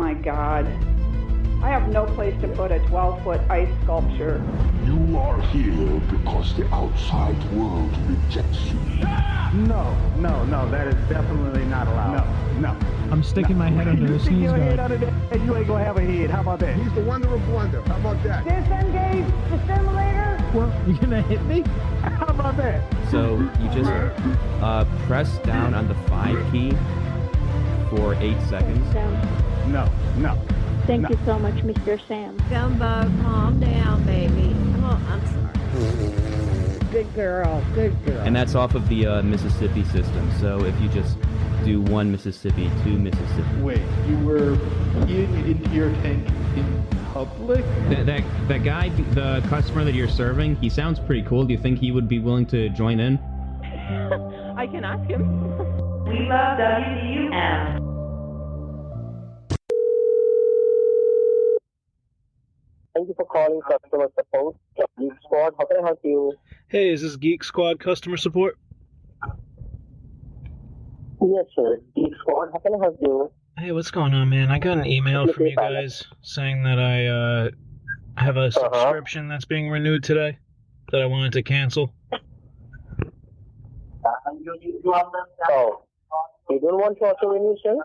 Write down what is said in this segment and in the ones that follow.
my God. I have no place to put a 12-foot ice sculpture. You are here because the outside world rejects you. No, that is definitely not allowed. No. I'm sticking my head under a sneeze guard. And you ain't gonna have a head. How about that? He's the wonder of wonder. How about that? Disengage the simulator. Well, you're gonna hit me? How about that? So you just press down on the 5 key for 8 seconds. No. Thank you so much, Mr. Sam. Gumbo, calm down, baby. Oh, I'm sorry. Good girl. And that's off of the Mississippi system. So if you just do 1 Mississippi, 2 Mississippi. Wait, you were into your tank in public? That guy, the customer that you're serving, he sounds pretty cool. Do you think he would be willing to join in? I can ask him. We love WDUM. Thank you for calling customer support. Geek Squad, how can I help you? Hey, is this Geek Squad customer support? Yes, sir. Geek Squad, how can I help you? Hey, what's going on, man? I got an email from you guys saying that I have a subscription that's being renewed today that I wanted to cancel. Oh, you don't want to auto renew, sir?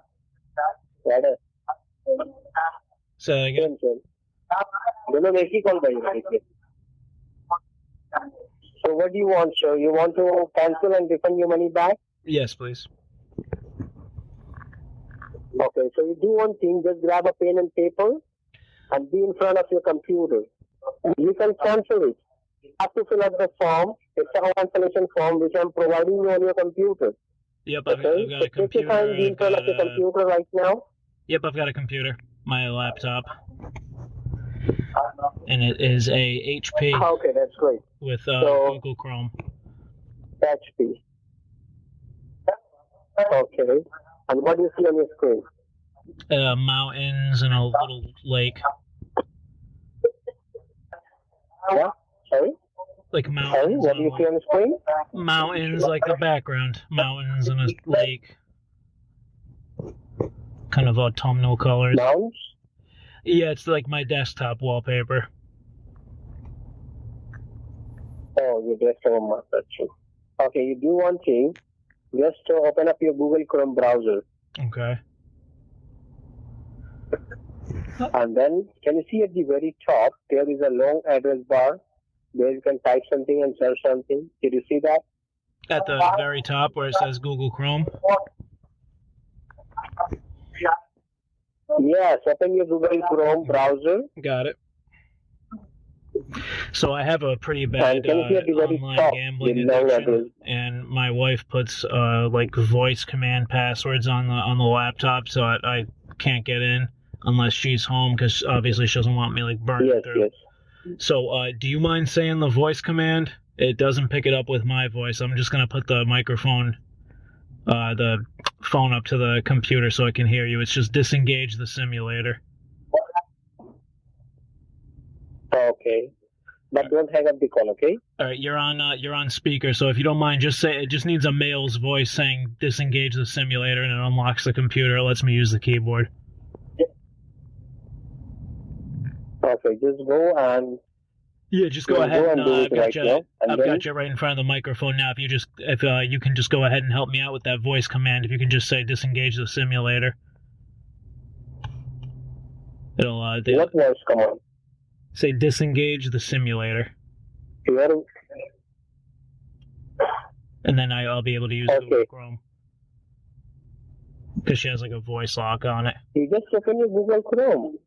Got it. Say that again? So what do you want, sir? You want to cancel and refund your money back? Yes, please. Okay, so you do one thing, just grab a pen and paper and be in front of your computer. You can cancel it. You have to fill out the form. It's a cancellation form which I'm providing you on your computer. Yep, I've got a So computer. take your time, be in front of your computer right now. Yep, I've got a computer. My laptop. And it is a HP Okay, that's great. with So- Google Chrome. HP. Okay. And what do you see on your screen? Mountains and a little lake. Yeah? Sorry? Like Sorry, mountains. what do you see on the screen? Mountains, like the background. Mountains and a lake. Kind of autumnal colors. Mounts? Yeah, it's like my desktop wallpaper. Oh, you just have a master. Okay, you do one thing. Just open up your Google Chrome browser. Okay. And then, can you see at the very top, there is a long address bar. There you can type something and search something. Did you see that? At the very top where it says Google Chrome. Yes, open your Google Chrome browser. Got it. So I have a pretty bad And can you see at the very online top, gambling the long address? addiction, and my wife puts like voice command passwords on the laptop, so I can't get in unless she's home, because obviously she doesn't want me like burning Yes, through. yes. So do you mind saying the voice command? It doesn't pick it up with my voice. I'm just gonna put the microphone, the phone up to the computer so I can hear you. It's just disengage the simulator. Okay. But don't hang up the call, okay? All right, you're on speaker, so if you don't mind, just say it. Just needs a male's voice saying disengage the simulator, and it unlocks the computer. It lets me use the keyboard. Okay, just go and... Yeah, just go Yeah, ahead go and and do I've it got right you. now, and I've then- got you right in front of the microphone now. If you can just go ahead and help me out with that voice command. If you can just say disengage the simulator, it'll What voice command? say disengage the simulator, Here, and then I'll be able to use Okay. Google Chrome because she has like a voice lock on it. you just open your Google Chrome.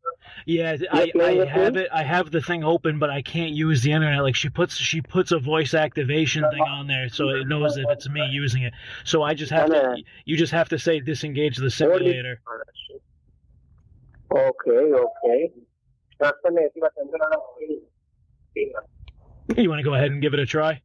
Yeah, You're playing with have me? it. I have the thing open, but I can't use the internet. Like she puts a voice activation thing on there, so it knows if it's me using it. So I just have to. You just have to say disengage the simulator. Okay. You want to go ahead and give it a try?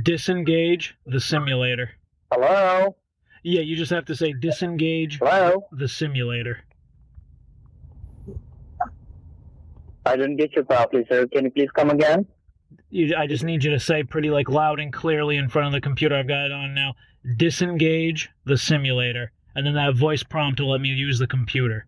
Disengage the simulator. Hello? Yeah, you just have to say disengage Hello? the simulator. I didn't get you properly, sir. Can you please come again? I just need you to say pretty like loud and clearly in front of the computer. I've got it on now. Disengage the simulator, and then that voice prompt will let me use the computer.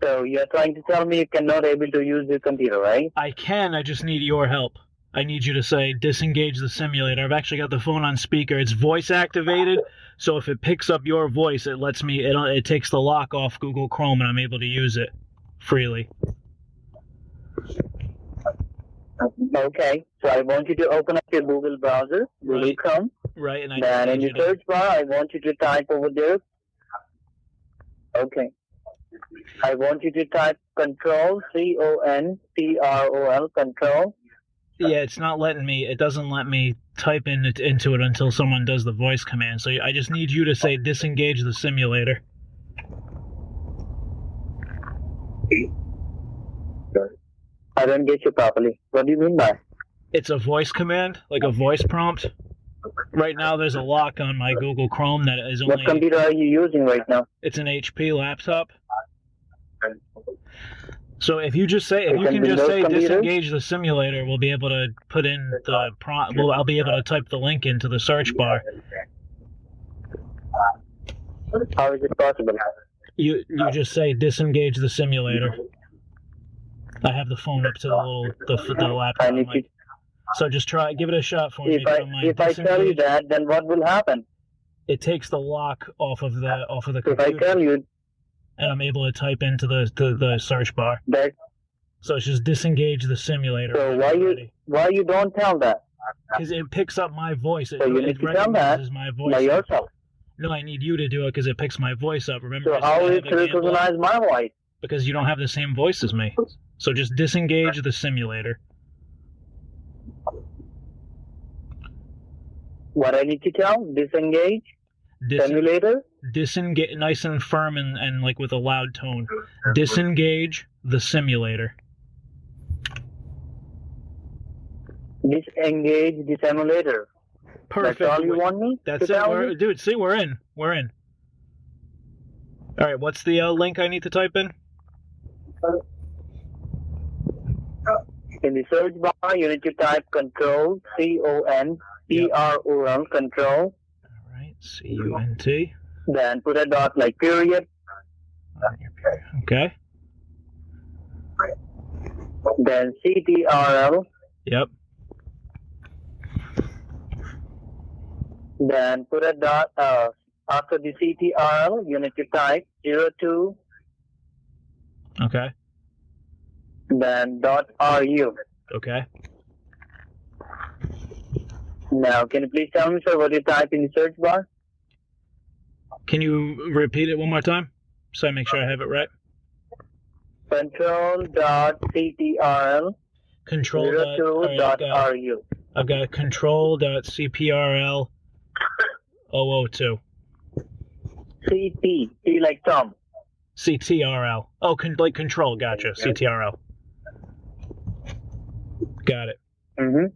So you're trying to tell me you cannot able to use the computer, right? I can. I just need your help. I need you to say disengage the simulator. I've actually got the phone on speaker. It's voice activated, so if it picks up your voice, it lets me. It takes the lock off Google Chrome, and I'm able to use it freely. Okay, so I want you to open up your Google browser, Google Chrome. Right, and then in your search bar, I want you to type over there. Okay. I want you to type control, C-O-N-T-R-O-L, control. Yeah, it's not letting me. It doesn't let me type into it until someone does the voice command. So I just need you to say disengage the simulator. I don't get you properly. What do you mean by? It's a voice command, like a voice prompt. Right now, there's a lock on my Google Chrome that is only. What computer are you using right now? It's an HP laptop. So if you just say, if you can just say disengage the simulator, we'll be able to put in the prompt. Well, I'll be able to type the link into the search bar. How is it possible? You just say disengage the simulator. I have the phone up to the laptop. So just try, give it a shot for me. If I tell you that, then what will happen? It takes the lock off of the computer. If I tell you, and I'm able to type into the search bar. So it's just disengage the simulator. So why you don't tell that? Because it picks up my voice. So you need to tell that my voice by yourself. No, I need you to do it because it picks my voice up. Remember? So how will it recognize my voice? Because you don't have the same voice as me. So just disengage the simulator. What I need to tell? Disengage? Simulator? Disengage, nice and firm and like with a loud tone. Disengage the simulator. Disengage the simulator. Perfect. That's all you want me That's to tell it. Dude, see, we're in. We're in. All right, what's the link I need to type in? In the search bar, you need to type control, C-O-N-T-R-O-L, control. All right, C-U-N-T. Then put a dot like period. Okay. Then C-T-R-L. Yep. Then put a dot, after the C-T-R-L, you need to type 02. Okay. Then .ru. Okay. Now, can you please tell me, sir, what you type in the search bar? Can you repeat it one more time so I make sure I have it right? Control.ctrl. Control.ru. I've got control.cprl 002. CT, T like Tom. CTRL. Oh, like control. Gotcha. CTRL. Got it. Mm-hmm.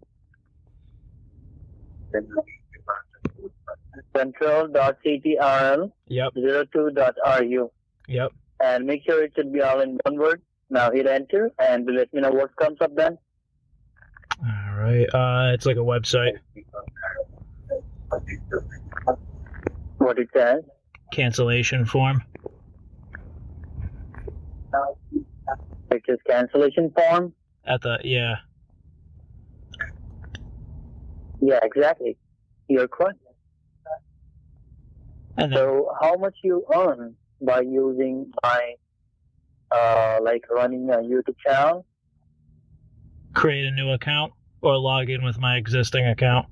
Control.ctrl. Yep. 02.ru. Yep. And make sure it should be all in one word. Now hit enter and let me know what comes up then. All right. It's like a website. What it says? Cancellation form. It is cancellation form. Yeah. Yeah, exactly. You're correct. And then, so how much you earn by using my, like running a YouTube channel? Create a new account or log in with my existing account.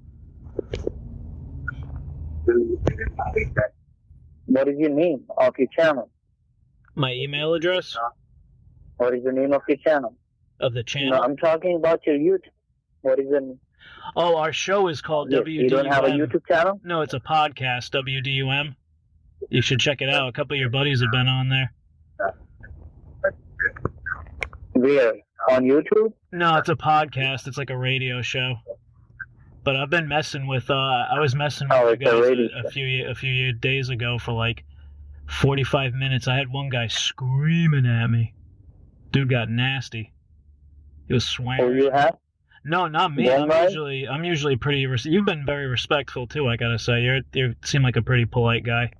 What is your name of your channel? My email address? What is the name of your channel? Of the channel? No, I'm talking about your YouTube. What is the... Oh, our show is called WDUM. You don't have a YouTube channel? No, it's a podcast, WDUM. You should check it out. A couple of your buddies have been on there. Where? On YouTube? No, it's a podcast. It's like a radio show. But I've been messing with, I was messing with you guys a few days ago for like 45 minutes. I had one guy screaming at me. Dude got nasty. He was Oh, swearing. you have? No, not me. Yeah, right. I'm usually pretty. You've been very respectful too. I gotta say, you seem like a pretty polite guy.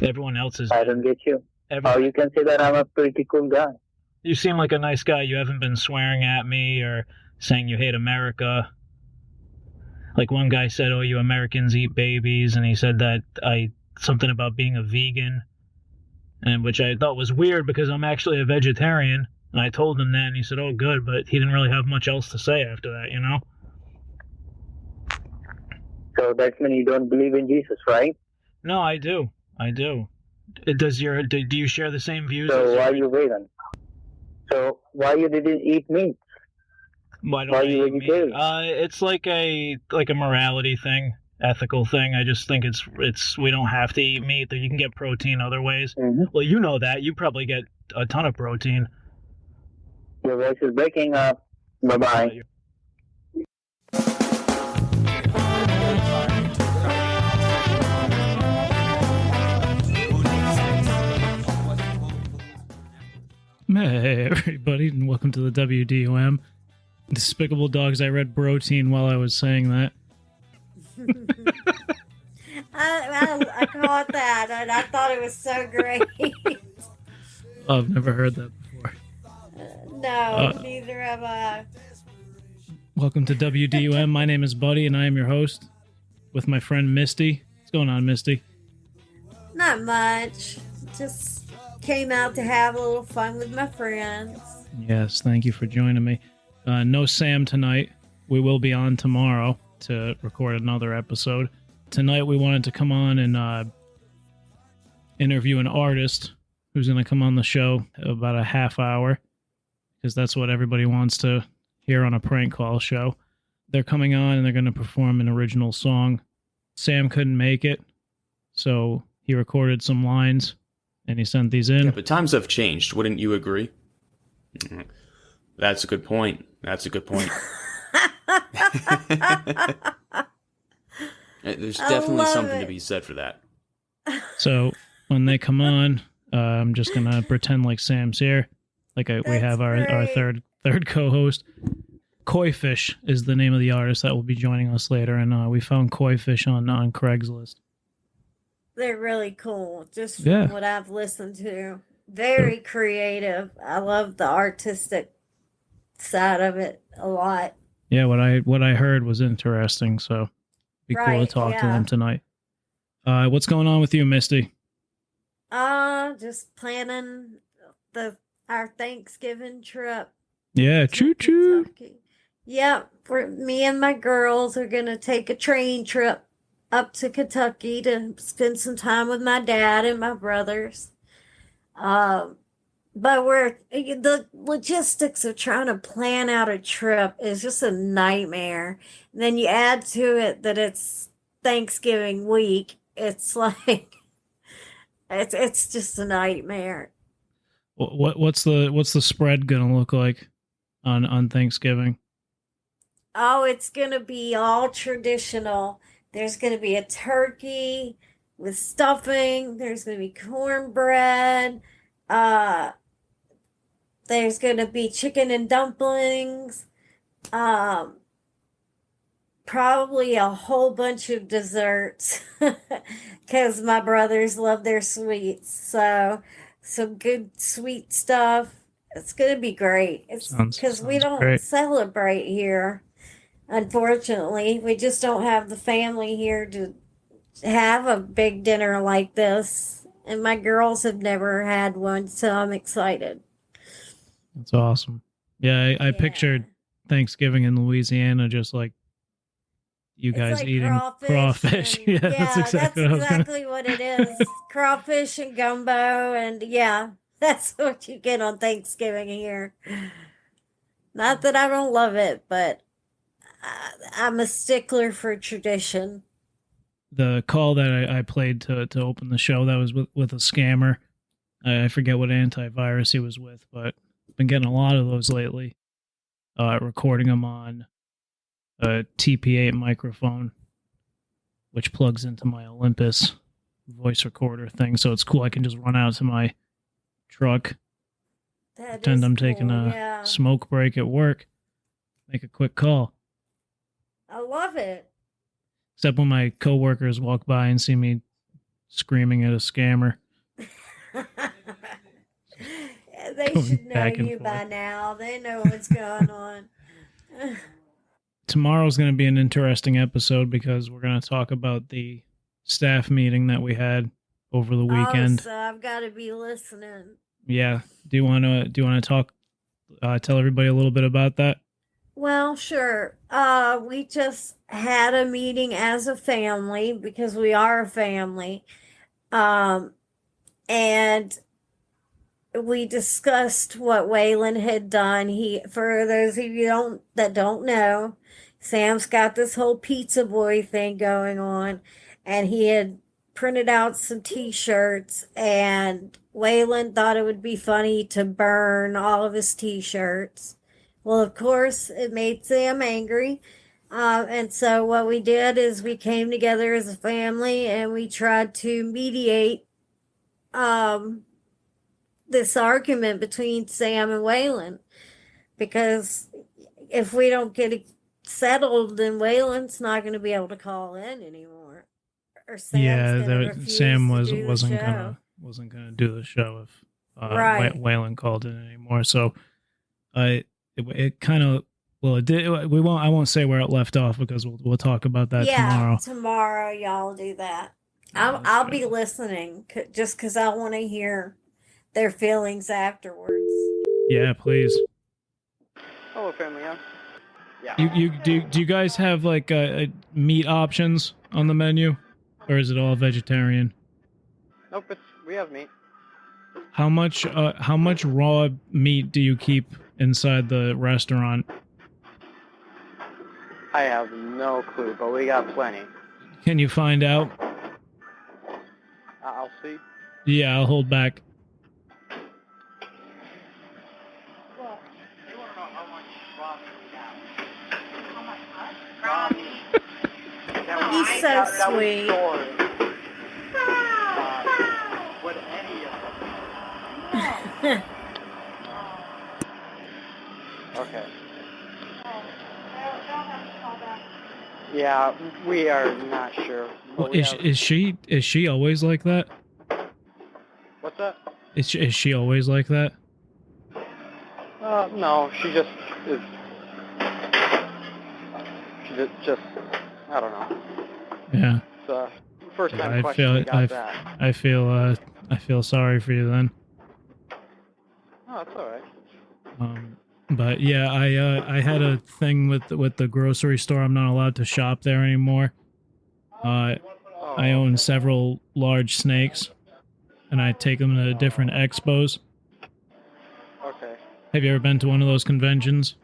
Everyone else is. I don't get you. Every, How you can say that I'm a pretty cool guy? You seem like a nice guy. You haven't been swearing at me or saying you hate America. Like one guy said, "Oh, you Americans eat babies," and he said that something about being a vegan, and which I thought was weird because I'm actually a vegetarian. And I told him that, and he said, "Oh, good," but he didn't really have much else to say after that, you know? So that means you don't believe in Jesus, right? No, I do. Do you share the same views? So why are you vegan? So why you didn't eat meat? Why Why you eat meat? vegetarian? It's like a morality thing, ethical thing. I just think it's we don't have to eat meat. You can get protein other ways. Mm-hmm. Well, you know that. You probably get a ton of protein. Your voice is breaking up. Bye-bye. Hey everybody, and welcome to the WDUM. Despicable Dogs, I read Brotein while I was saying that. I caught that, and I thought it was so great. Oh, I've never heard that before. No, neither have I. Welcome to WDUM. My name is Buddy, and I am your host with my friend Misti. What's going on, Misti? Not much. Just came out to have a little fun with my friends. Yes, thank you for joining me. No Sam tonight. We will be on tomorrow to record another episode. Tonight we wanted to come on and interview an artist who's going to come on the show about a half hour, because that's what everybody wants to hear on a prank call show. They're coming on and they're going to perform an original song. Sam couldn't make it, so he recorded some lines and he sent these in. Yeah, but times have changed, wouldn't you agree? That's a good point. There's definitely something to be said for that. So when they come on, I'm just going to pretend like Sam's here. We have our third co-host. Koi Phish is the name of the artist that will be joining us later, and we found Koi Phish on Craigslist. They're really cool, just from what I've listened to. Very creative. I love the artistic side of it a lot. Yeah, what I heard was interesting, so be cool to talk to them tonight. What's going on with you, Misti? Just planning our Thanksgiving trip. Yeah, choo choo. Yep, me and my girls are gonna take a train trip up to Kentucky to spend some time with my dad and my brothers. But the logistics of trying to plan out a trip is just a nightmare. And then you add to it that it's Thanksgiving week. It's like it's just a nightmare. What's the spread gonna look like on Thanksgiving? Oh, it's gonna be all traditional. There's gonna be a turkey with stuffing. There's gonna be cornbread. There's gonna be chicken and dumplings. Probably a whole bunch of desserts because my brothers love their sweets. So some good sweet stuff. It's gonna be great. It's because we don't celebrate here. Unfortunately, we just don't have the family here to have a big dinner like this. And my girls have never had one, so I'm excited. That's awesome. Yeah, I pictured Thanksgiving in Louisiana just like you guys eating crawfish. And, yeah, that's exactly what it is. Crawfish and gumbo, and that's what you get on Thanksgiving here. Not that I don't love it, but I'm a stickler for tradition. The call that I played to open the show, that was with a scammer. I forget what antivirus he was with, but I've been getting a lot of those lately. Recording them on a TP8 microphone, which plugs into my Olympus voice recorder thing, so it's cool. I can just run out to my truck Pretend I'm taking a smoke break at work. Make a quick call. I love it. Except when my coworkers walk by and see me screaming at a scammer. They should know you by now. They know what's going on. Tomorrow's going to be an interesting episode because we're going to talk about the staff meeting that we had over the weekend. Oh, so I've got to be listening. Yeah. Do you want to talk? Tell everybody a little bit about that. Well, sure. We just had a meeting as a family because we are a family, and we discussed what Waylon had done. For those of you that don't know, Sam's got this whole PizzaBoi thing going on, and he had printed out some T-shirts, and Waylon thought it would be funny to burn all of his T-shirts. Well, of course, it made Sam angry, and so what we did is we came together as a family, and we tried to mediate this argument between Sam and Waylon, because if we don't get it settled, then Waylon's not going to be able to call in anymore. Or Sam wasn't gonna do the show if Waylon called in anymore. So it kind of it did. I won't say where it left off because we'll talk about that tomorrow. Tomorrow y'all do that. I'll be listening just because I want to hear their feelings afterwards. Yeah, please. Hello, family. Yeah. Do you guys have like meat options on the menu, or is it all vegetarian? Nope, we have meat. How much raw meat do you keep inside the restaurant? I have no clue, but we got plenty. Can you find out? I'll see. Yeah, I'll hold back. He's so sweet. Okay. Yeah, we are not sure. Well, is she always like that? What's that? Is she always like that? No, she just is. Just I don't know. Yeah. It's the first time question got that. I feel sorry for you then. Oh, it's all right. But yeah, I had a thing with the grocery store. I'm not allowed to shop there anymore. I own several large snakes, and I take them to different expos. Okay. Have you ever been to one of those conventions?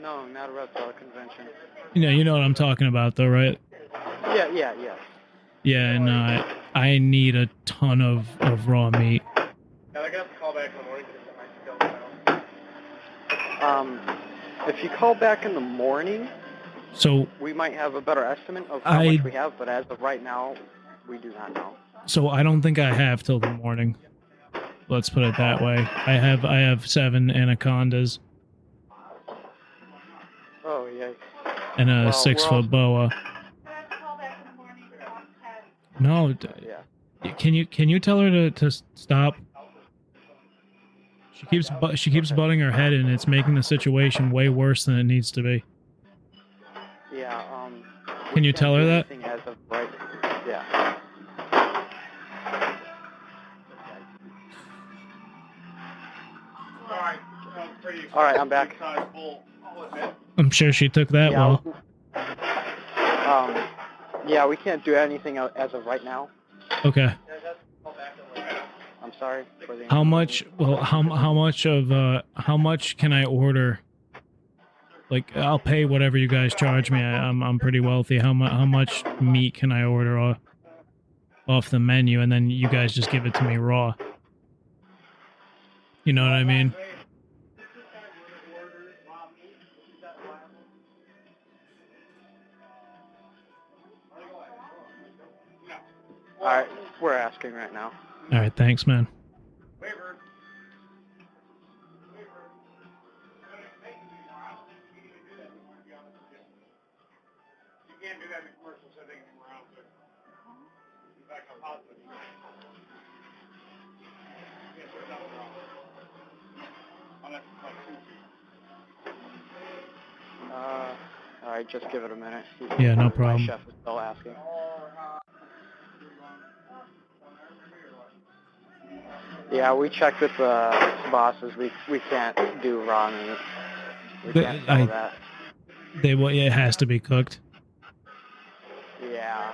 No, not a reptile convention. You know what I'm talking about, though, right? Yeah. Yeah, and I need a ton of raw meat. Yeah, I got to call back in the morning because if you call back in the morning, so we might have a better estimate of how much we have, but as of right now, we do not know. So I don't think I have till the morning. Let's put it that way. I have 7 anacondas. Oh, yikes. And a 6-foot boa. No, can you tell her to stop? She keeps butting her head, and it's making the situation way worse than it needs to be. Yeah. Can you tell her that? As of right, yeah. All right, I'm back. I'm sure she took that well. Yeah, we can't do anything as of right now. Okay. I'm sorry for the. How much? Well, how much can I order? Like, I'll pay whatever you guys charge me. I'm pretty wealthy. How much meat can I order off the menu, and then you guys just give it to me raw? You know what I mean? All right, we're asking right now. All right, thanks, man. Alright, just give it a minute. Yeah, no problem. My chef is still asking. Yeah, we checked with the bosses. We can't do raw meat. We can't sell that. It has to be cooked. Yeah.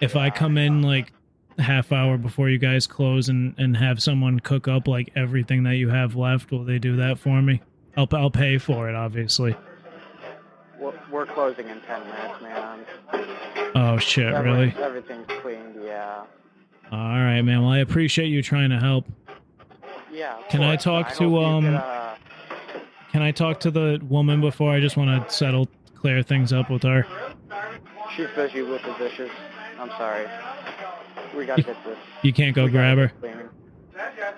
If I come in like a half hour before you guys close and have someone cook up like everything that you have left, will they do that for me? I'll pay for it, obviously. We're closing in 10 minutes, man. Oh shit, really? Everything's cleaned, yeah. All right, man. Well, I appreciate you trying to help. Yeah. Can I talk to Can I talk to the woman before? I just want to clear things up with her. She's busy with the dishes. I'm sorry. We gotta get this. You can't go grab her?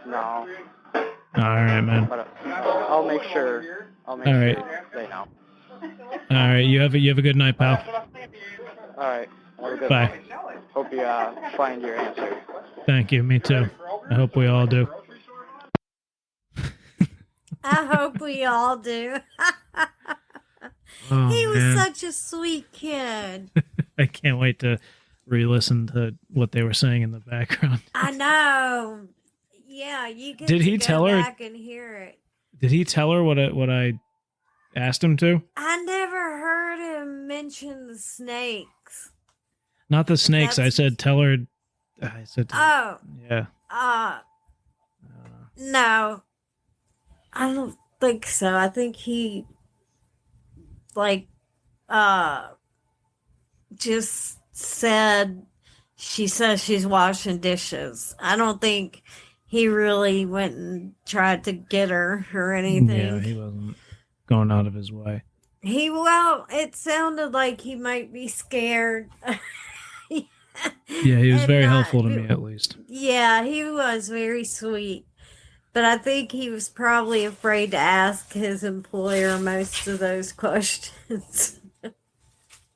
No. All right, man. But I'll make sure. All right. Sure they know. All right. You have a good night, pal. All right. Have a good Bye. night. Hope you find your answer. Thank you. Me too. I hope we all do. I hope we all do. Oh, he was man. such a sweet kid. I can't wait to re-listen to what they were saying in the background. I know. Yeah, you get Did to he go tell her- back and hear it. Did he tell her what I asked him to? I never heard him mention the snakes. Not the snakes. I said tell her. I said. Oh. Yeah. No. I don't think so. I think he, just said, she says she's washing dishes. I don't think he really went and tried to get her or anything. Yeah, he wasn't going out of his way. It sounded like he might be scared. Yeah, he was very helpful to me, at least. Yeah, he was very sweet. But I think he was probably afraid to ask his employer most of those questions.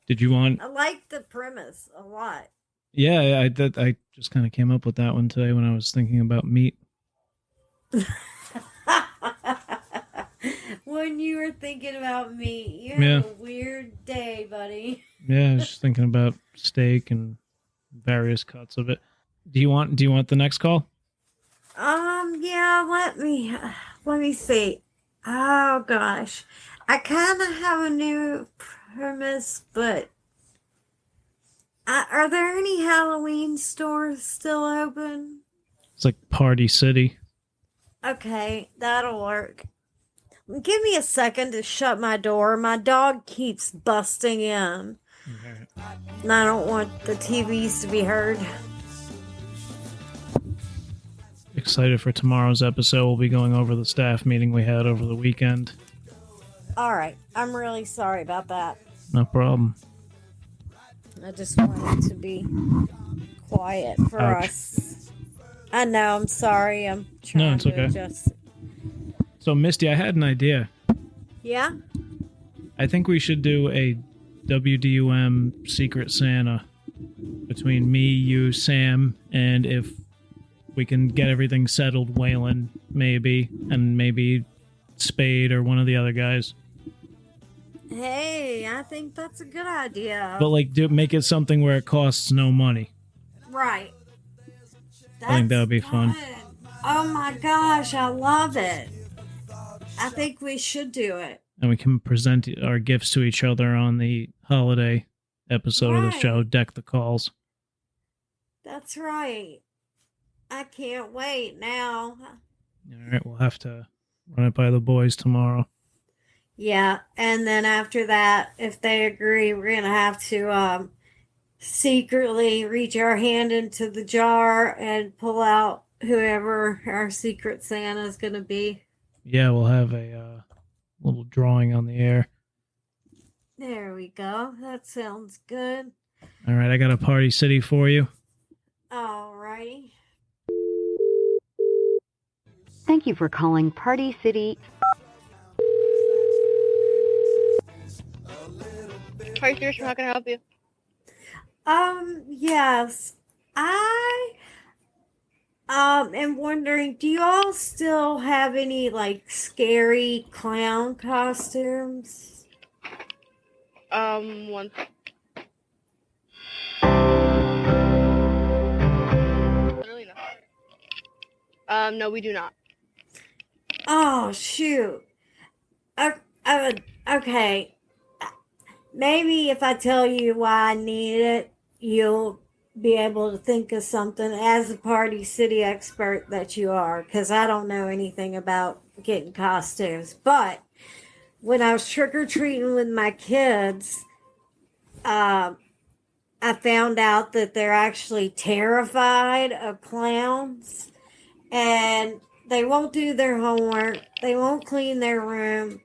Did you want? I like the premise a lot. Yeah, I just kind of came up with that one today when I was thinking about meat. When you were thinking about meat, you had a weird day, buddy. Yeah, I was just thinking about steak and various cuts of it. Do you want the next call? Yeah, let me see. Oh gosh. I kind of have a new premise, but are there any Halloween stores still open? It's like Party City. Okay, that'll work. Give me a second to shut my door. My dog keeps busting in. Okay. And I don't want the TVs to be heard. Excited for tomorrow's episode. We'll be going over the staff meeting we had over the weekend. All right. I'm really sorry about that. No problem. I just wanted to be quiet for Ouch. us. I know. I'm sorry. I'm trying it's to okay. adjust. So, Misty, I had an idea. Yeah? I think we should do a WDUM Secret Santa between me, you, Sam, and if we can get everything settled, Waylon, maybe, and maybe Spade or one of the other guys. Hey, I think that's a good idea. But, make it something where it costs no money. Right. I think that would be fun. Oh my gosh, I love it. I think we should do it. And we can present our gifts to each other on the holiday episode of the show, Deck the Calls. That's right. I can't wait now. All right, we'll have to run it by the boys tomorrow. Yeah, and then after that, if they agree, we're going to have to secretly reach our hand into the jar and pull out whoever our Secret Santa is going to be. Yeah, we'll have a little drawing on the air. There we go. That sounds good. All right, I got a Party City for you. Alrighty. Thank you for calling Party City. Party Station, how can I help you? Yes. I am wondering, do you all still have any like scary clown costumes? One. Literally not. No, we do not. Oh shoot. Okay. Maybe if I tell you why I need it, you'll be able to think of something as a Party City expert that you are, because I don't know anything about getting costumes. But when I was trick-or-treating with my kids, I found out that they're actually terrified of clowns, and they won't do their homework, they won't clean their room.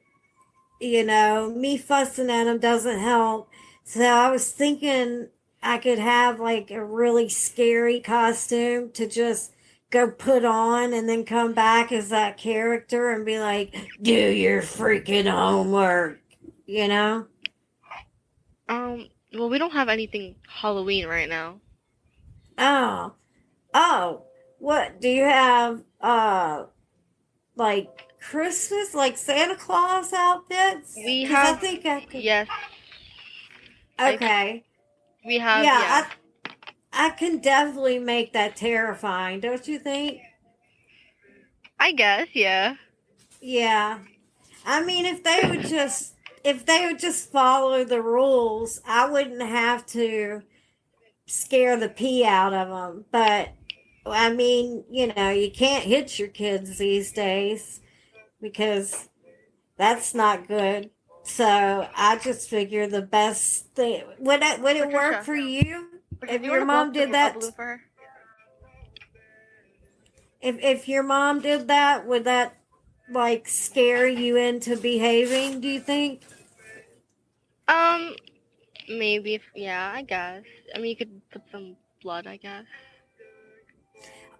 You know, me fussing at them doesn't help. So I was thinking I could have like a really scary costume to just go put on and then come back as that character and be like, do your freaking homework, you know? Well, we don't have anything Halloween right now. Oh, what do you have, like Christmas, like Santa Claus outfits? We 'Cause have, I think I could... yes. Okay. We have, yeah. I can definitely make that terrifying, don't you think? I guess, yeah. Yeah. I mean, if they would just follow the rules, I wouldn't have to scare the pee out of them. But I mean, you know, you can't hit your kids these days because that's not good. So I just figure the best thing would it work for you if your mom did that? If your mom did that, would that like scare you into behaving, do you think? Maybe, yeah, I guess. I mean, you could put some blood, I guess.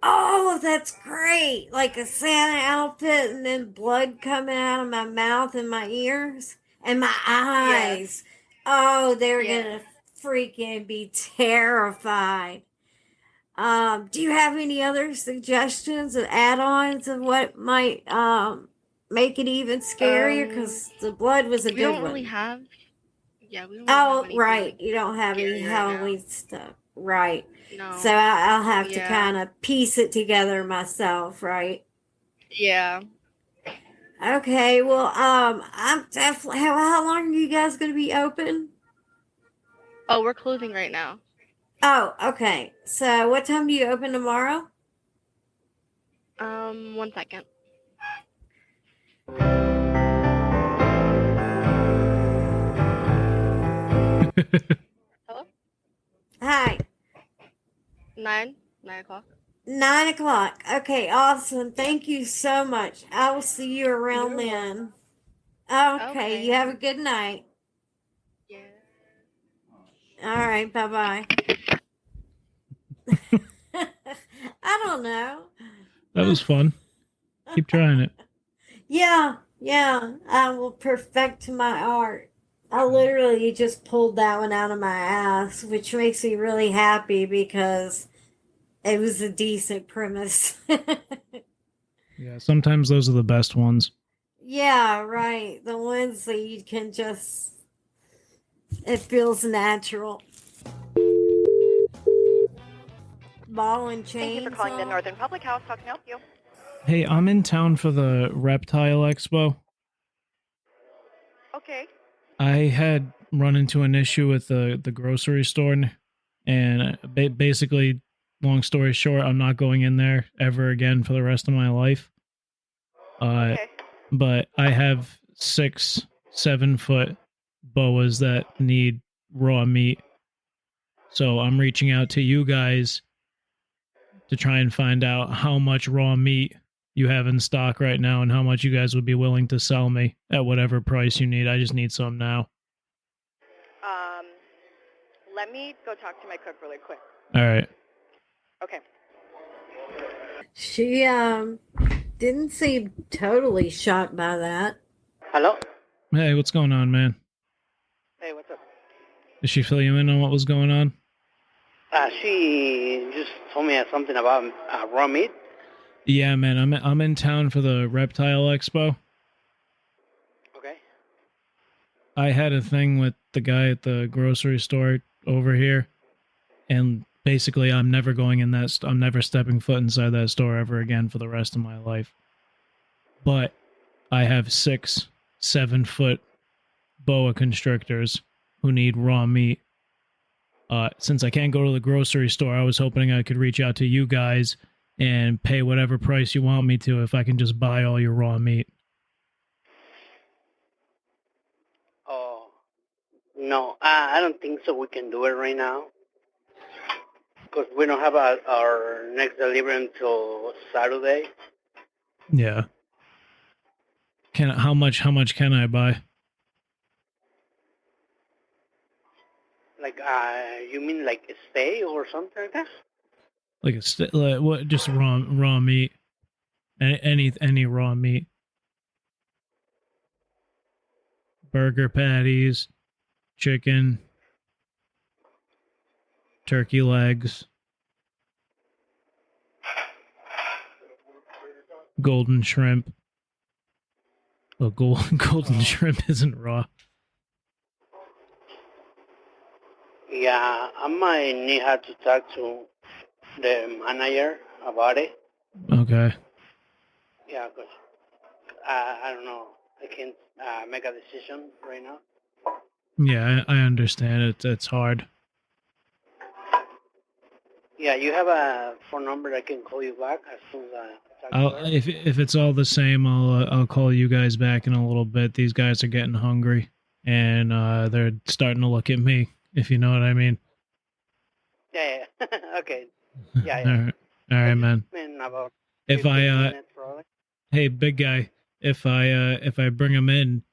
Oh, that's great. Like a Santa outfit and then blood coming out of my mouth and my ears and my eyes. Yeah. Oh, they're gonna freaking be terrified. Do you have any other suggestions of add-ons of what might make it even scarier? Because the blood was a good one. We don't really have. Yeah, we don't. Really have right. You don't have any Halloween stuff, right? No. So I'll have to kind of piece it together myself, right? Yeah. Okay. Well, I'm definitely. How long are you guys going to be open? Oh, we're closing right now. Oh, okay. So what time do you open tomorrow? 1 second. Hello? Hi. 9 o'clock. 9 o'clock. Okay, awesome. Thank you so much. I will see you around then. Okay, you have a good night. Yeah. All right, bye-bye. I don't know. That was fun. Keep trying it. Yeah, I will perfect my art. I literally just pulled that one out of my ass, which makes me really happy because it was a decent premise. Yeah, sometimes those are the best ones. Yeah, right. The ones that you can just... It feels natural. Ball and chain. Thank you for calling the Northern Public House. How can I help you? Hey, I'm in town for the Reptile Expo. Okay. I had run into an issue with the grocery store, and basically, long story short, I'm not going in there ever again for the rest of my life. Okay. But I have 6-7 foot boas that need raw meat. So I'm reaching out to you guys to try and find out how much raw meat you have in stock right now and how much you guys would be willing to sell me at whatever price you need. I just need some now. Let me go talk to my cook really quick. All right. Okay. She didn't seem totally shocked by that. Hello? Hey, what's going on, man? Hey, what's up? Did she fill you in on what was going on? She just told me something about raw meat. Yeah, man, I'm in town for the Reptile Expo. Okay. I had a thing with the guy at the grocery store over here, and basically I'm never going in that. I'm never stepping foot inside that store ever again for the rest of my life. But I have 6-7 foot boa constrictors who need raw meat. Since I can't go to the grocery store, I was hoping I could reach out to you guys and pay whatever price you want me to if I can just buy all your raw meat. Oh, no, I don't think so. We can do it right now because we don't have our next delivery until Saturday. Yeah. How much can I buy? Like, you mean like a stay or something like that? Like what? Just raw meat. Any raw meat. Burger patties, chicken, turkey legs, golden shrimp. Well, golden shrimp isn't raw. Yeah, I might need her to talk to the manager about it. Okay. Yeah, because I don't know. I can't make a decision right now. Yeah, I understand. It's hard. Yeah, you have a phone number I can call you back as soon as I talk to her? If it's all the same, I'll call you guys back in a little bit. These guys are getting hungry, and they're starting to look at me. If you know what I mean. Yeah. Okay. Yeah. All right, man. About If hey, big guy, if I bring him in,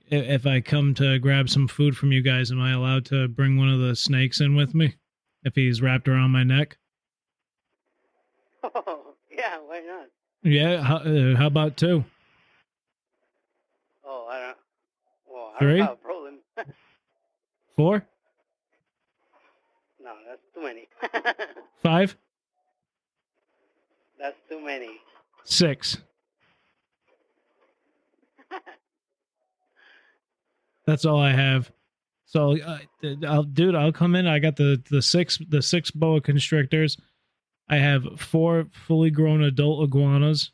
if I come to grab some food from you guys, am I allowed to bring one of the snakes in with me? If he's wrapped around my neck? Oh, yeah, why not? Yeah, how about 2? Oh, I don't 3? have a problem. 4? No, that's too many. 5? That's too many. 6. That's all I have. So, I'll come in. I got the 6 boa constrictors. I have 4 fully grown adult iguanas,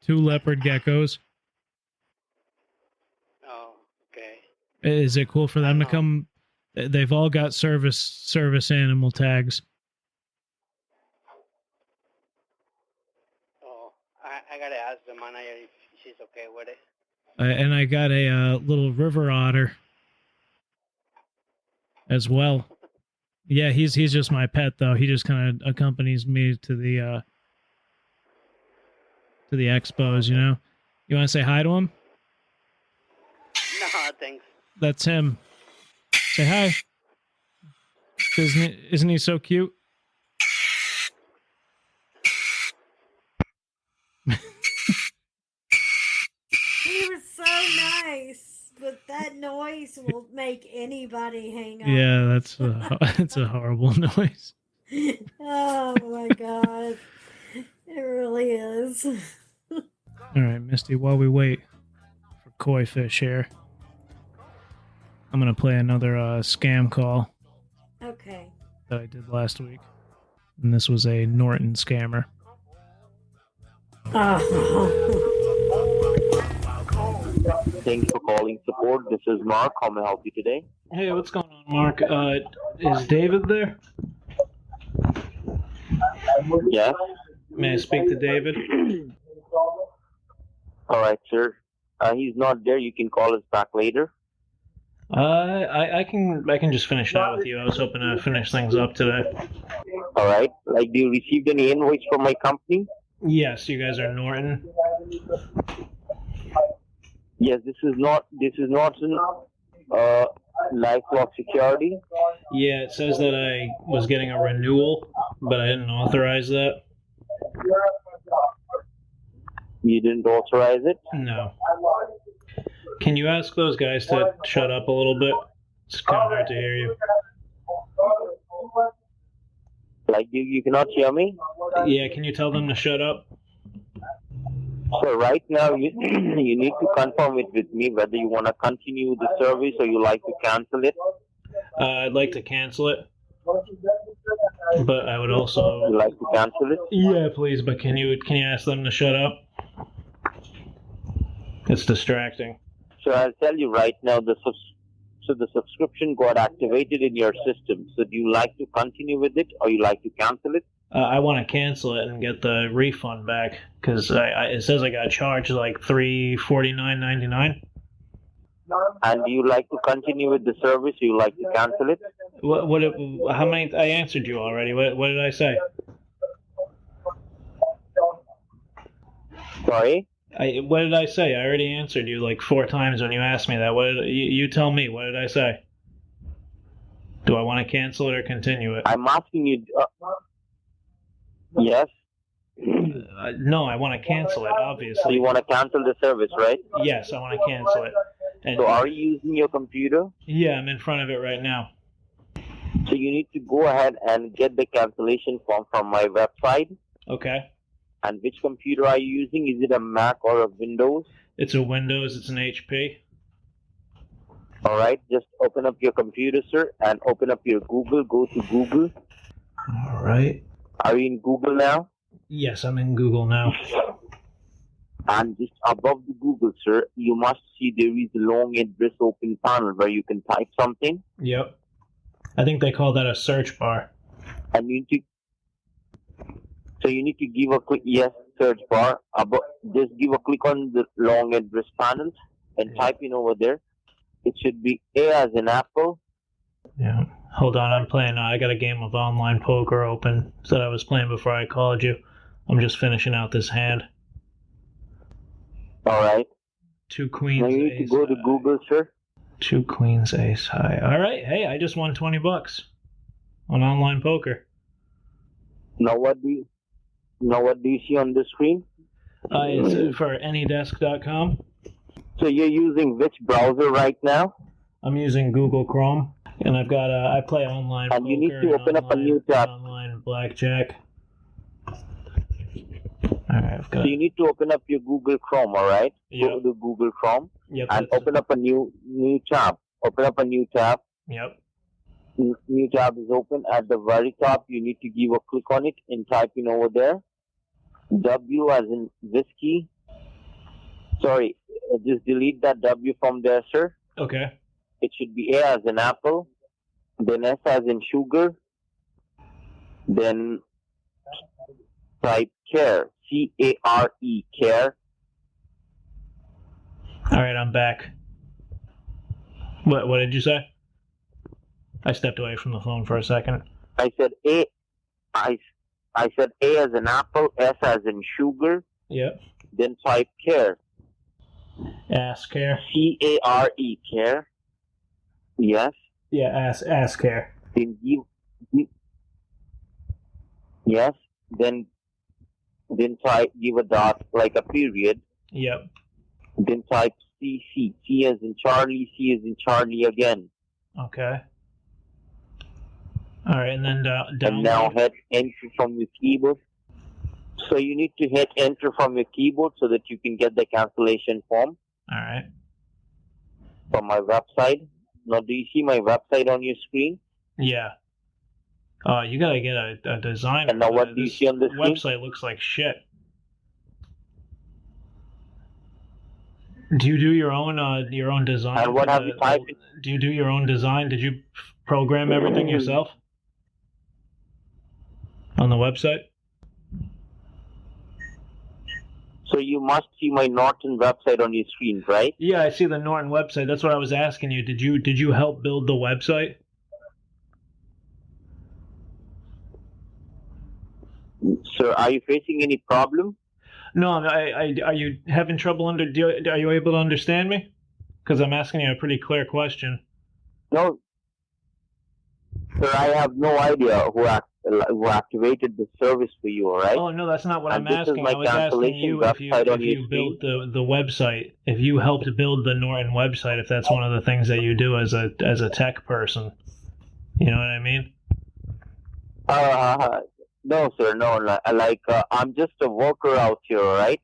2 leopard geckos. Oh, okay. Is it cool for them to come? They've all got service animal tags. Oh, I gotta ask the manager if she's okay with it. And I got a little river otter as well. Yeah, he's just my pet though. He just kind of accompanies me to the expos. You know. You want to say hi to him? No, thanks. That's him. Say hi. Isn't he so cute? He was so nice, but that noise will make anybody hang up. Yeah, that's a horrible noise. Oh my god. It really is. All right, Misty, while we wait for Koi Phish here, I'm going to play another scam call. Okay. That I did last week. And this was a Norton scammer. Thank you for calling support. This is Mark. How may I help you today? Hey, what's going on, Mark? Is David there? Yes. May I speak to David? All right, sir. He's not there. You can call us back later. I can just finish that with you. I was hoping to finish things up today. All right. Like, do you receive any invoice from my company? Yes, you guys are Norton. Yes, this is not LifeLock security. Yeah, it says that I was getting a renewal, but I didn't authorize that. You didn't authorize it? No. Can you ask those guys to shut up a little bit? It's kind of hard to hear you. Like you cannot hear me? Yeah, can you tell them to shut up? So right now you you need to confirm it with me whether you want to continue the service or you like to cancel it. I'd like to cancel it. But I would also... You like to cancel it? Yeah, please, but can you ask them to shut up? It's distracting. So I'll tell you right now, the subscription got activated in your system. So do you like to continue with it or you like to cancel it? I want to cancel it and get the refund back because it says I got charged like $349.99. And do you like to continue with the service or you like to cancel it? How many? I answered you already. What did I say? Sorry? What did I say? I already answered you like 4 times when you asked me that. You tell me. What did I say? Do I want to cancel it or continue it? I'm asking you. Yes. No, I want to cancel it. Obviously. So you want to cancel the service, right? Yes, I want to cancel it. And so are you using your computer? Yeah, I'm in front of it right now. So you need to go ahead and get the cancellation form from my website. Okay. And which computer are you using? Is it a Mac or a Windows? It's a Windows. It's an HP. All right. Just open up your computer, sir, and open up your Google. Go to Google. All right. Are you in Google now? Yes, I'm in Google now. And just above the Google, sir, you must see there is a long address open panel where you can type something. Yep. I think they call that a search bar. And you need to... So you need to give a click, yes, search bar. Just give a click on the long address panel and type in over there. It should be A as in apple. Yeah. Hold on, I'm playing. I got a game of online poker open that I was playing before I called you. I'm just finishing out this hand. All right. 2 queens. Now you need to go to Google, sir. 2 queens, ace high. All right. Hey, I just won $20 on online poker. Now what do you see on the screen? It's for anydesk.com. So you're using which browser right now? I'm using Google Chrome, and I've got I play online poker. And you need to open up a new tab. Online blackjack. All right, So you need to open up your Google Chrome, all right? Yep. Go to Google Chrome and that's open up a new tab. Open up a new tab. Yep. New tab is open. At the very top, you need to give a click on it and type in over there. W as in whiskey. Sorry, just delete that W from there, sir. Okay. It should be A as in apple. Then S as in sugar. Then type care. C-A-R-E, care. All right, I'm back. What did you say? I stepped away from the phone for a second. I said A. I said A as in apple, S as in sugar. Yep. Then type care. Ask care. C-A-R-E, care. Yes. Yeah, ask care. Then give yes. Then type, give a dot, like a period. Yep. Then type C as in Charlie, C as in Charlie again. Okay. All right, and then download. And now hit enter from your keyboard. So you need to hit enter from your keyboard so that you can get the cancellation form. All right. From my website. Now, do you see my website on your screen? Yeah. You gotta get a designer. And now what do you see on the screen? Website looks like shit. Do you do your own design? And what have you typed? Do you do your own design? Did you program everything yourself on the website? So you must see my Norton website on your screen, right? Yeah, I see the Norton website. That's what I was asking you. Did you help build the website? So are you facing any problem? No, are you having trouble are you able to understand me? Because I'm asking you a pretty clear question. No. Sir, I have no idea who activated the service for you, all right? Oh, no, that's not what and I'm asking. I was asking you if you built the website, if you helped build the Norton website, if that's one of the things that you do as a tech person. You know what I mean? No, sir. No, I'm just a worker out here, all right?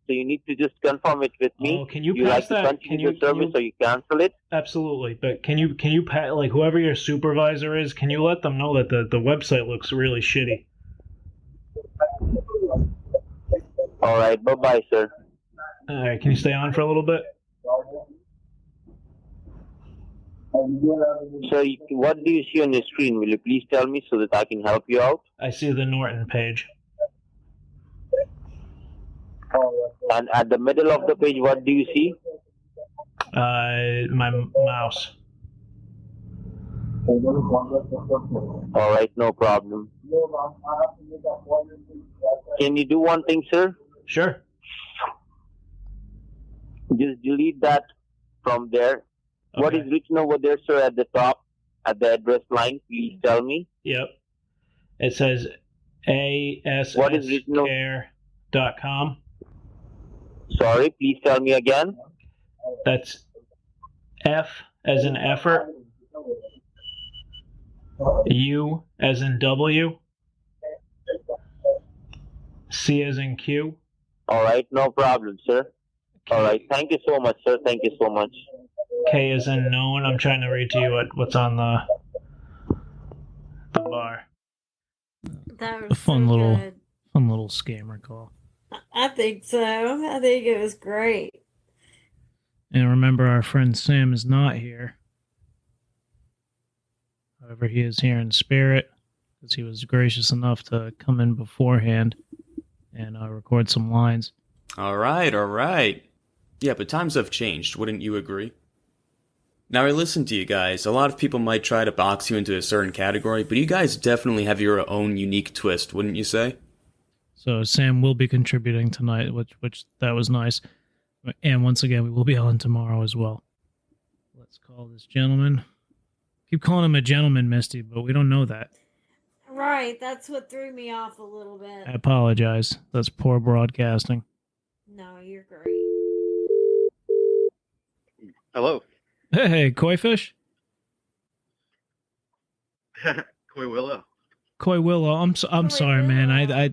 So you need to just confirm it with me. Oh, can you you pass like that? to continue the service or you cancel it? Absolutely, but can you like whoever your supervisor is? Can you let them know that the website looks really shitty? All right. Bye-bye, sir. All right, can you stay on for a little bit? So what do you see on your screen? Will you please tell me so that I can help you out? I see the Norton page. And at the middle of the page, what do you see? My mouse. All right, no problem. Can you do one thing, sir? Sure. Just delete that from there. Okay. What is written over there, sir, at the top, at the address line? Please tell me. Yep. It says ASScare.com. Sorry, please tell me again. That's F as in effort, U as in W, C as in Q. All right, no problem, sir. All right, thank you so much, sir. Thank you so much. K as in known. I'm trying to read to you what's on the bar. That was A fun so little good. scammer call. I think so. I think it was great. And remember, our friend Sam is not here. However, he is here in spirit because he was gracious enough to come in beforehand and record some lines. All right. Yeah, but times have changed, wouldn't you agree? Now, I listen to you guys. A lot of people might try to box you into a certain category, but you guys definitely have your own unique twist, wouldn't you say? So Sam will be contributing tonight, which that was nice. And once again, we will be on tomorrow as well. Let's call this gentleman. Keep calling him a gentleman, Misty, but we don't know that. Right, that's what threw me off a little bit. I apologize. That's poor broadcasting. No, you're great. Hello. Hey, Koi Phish? Koi Willow. Koi Willow. I'm sorry, man. I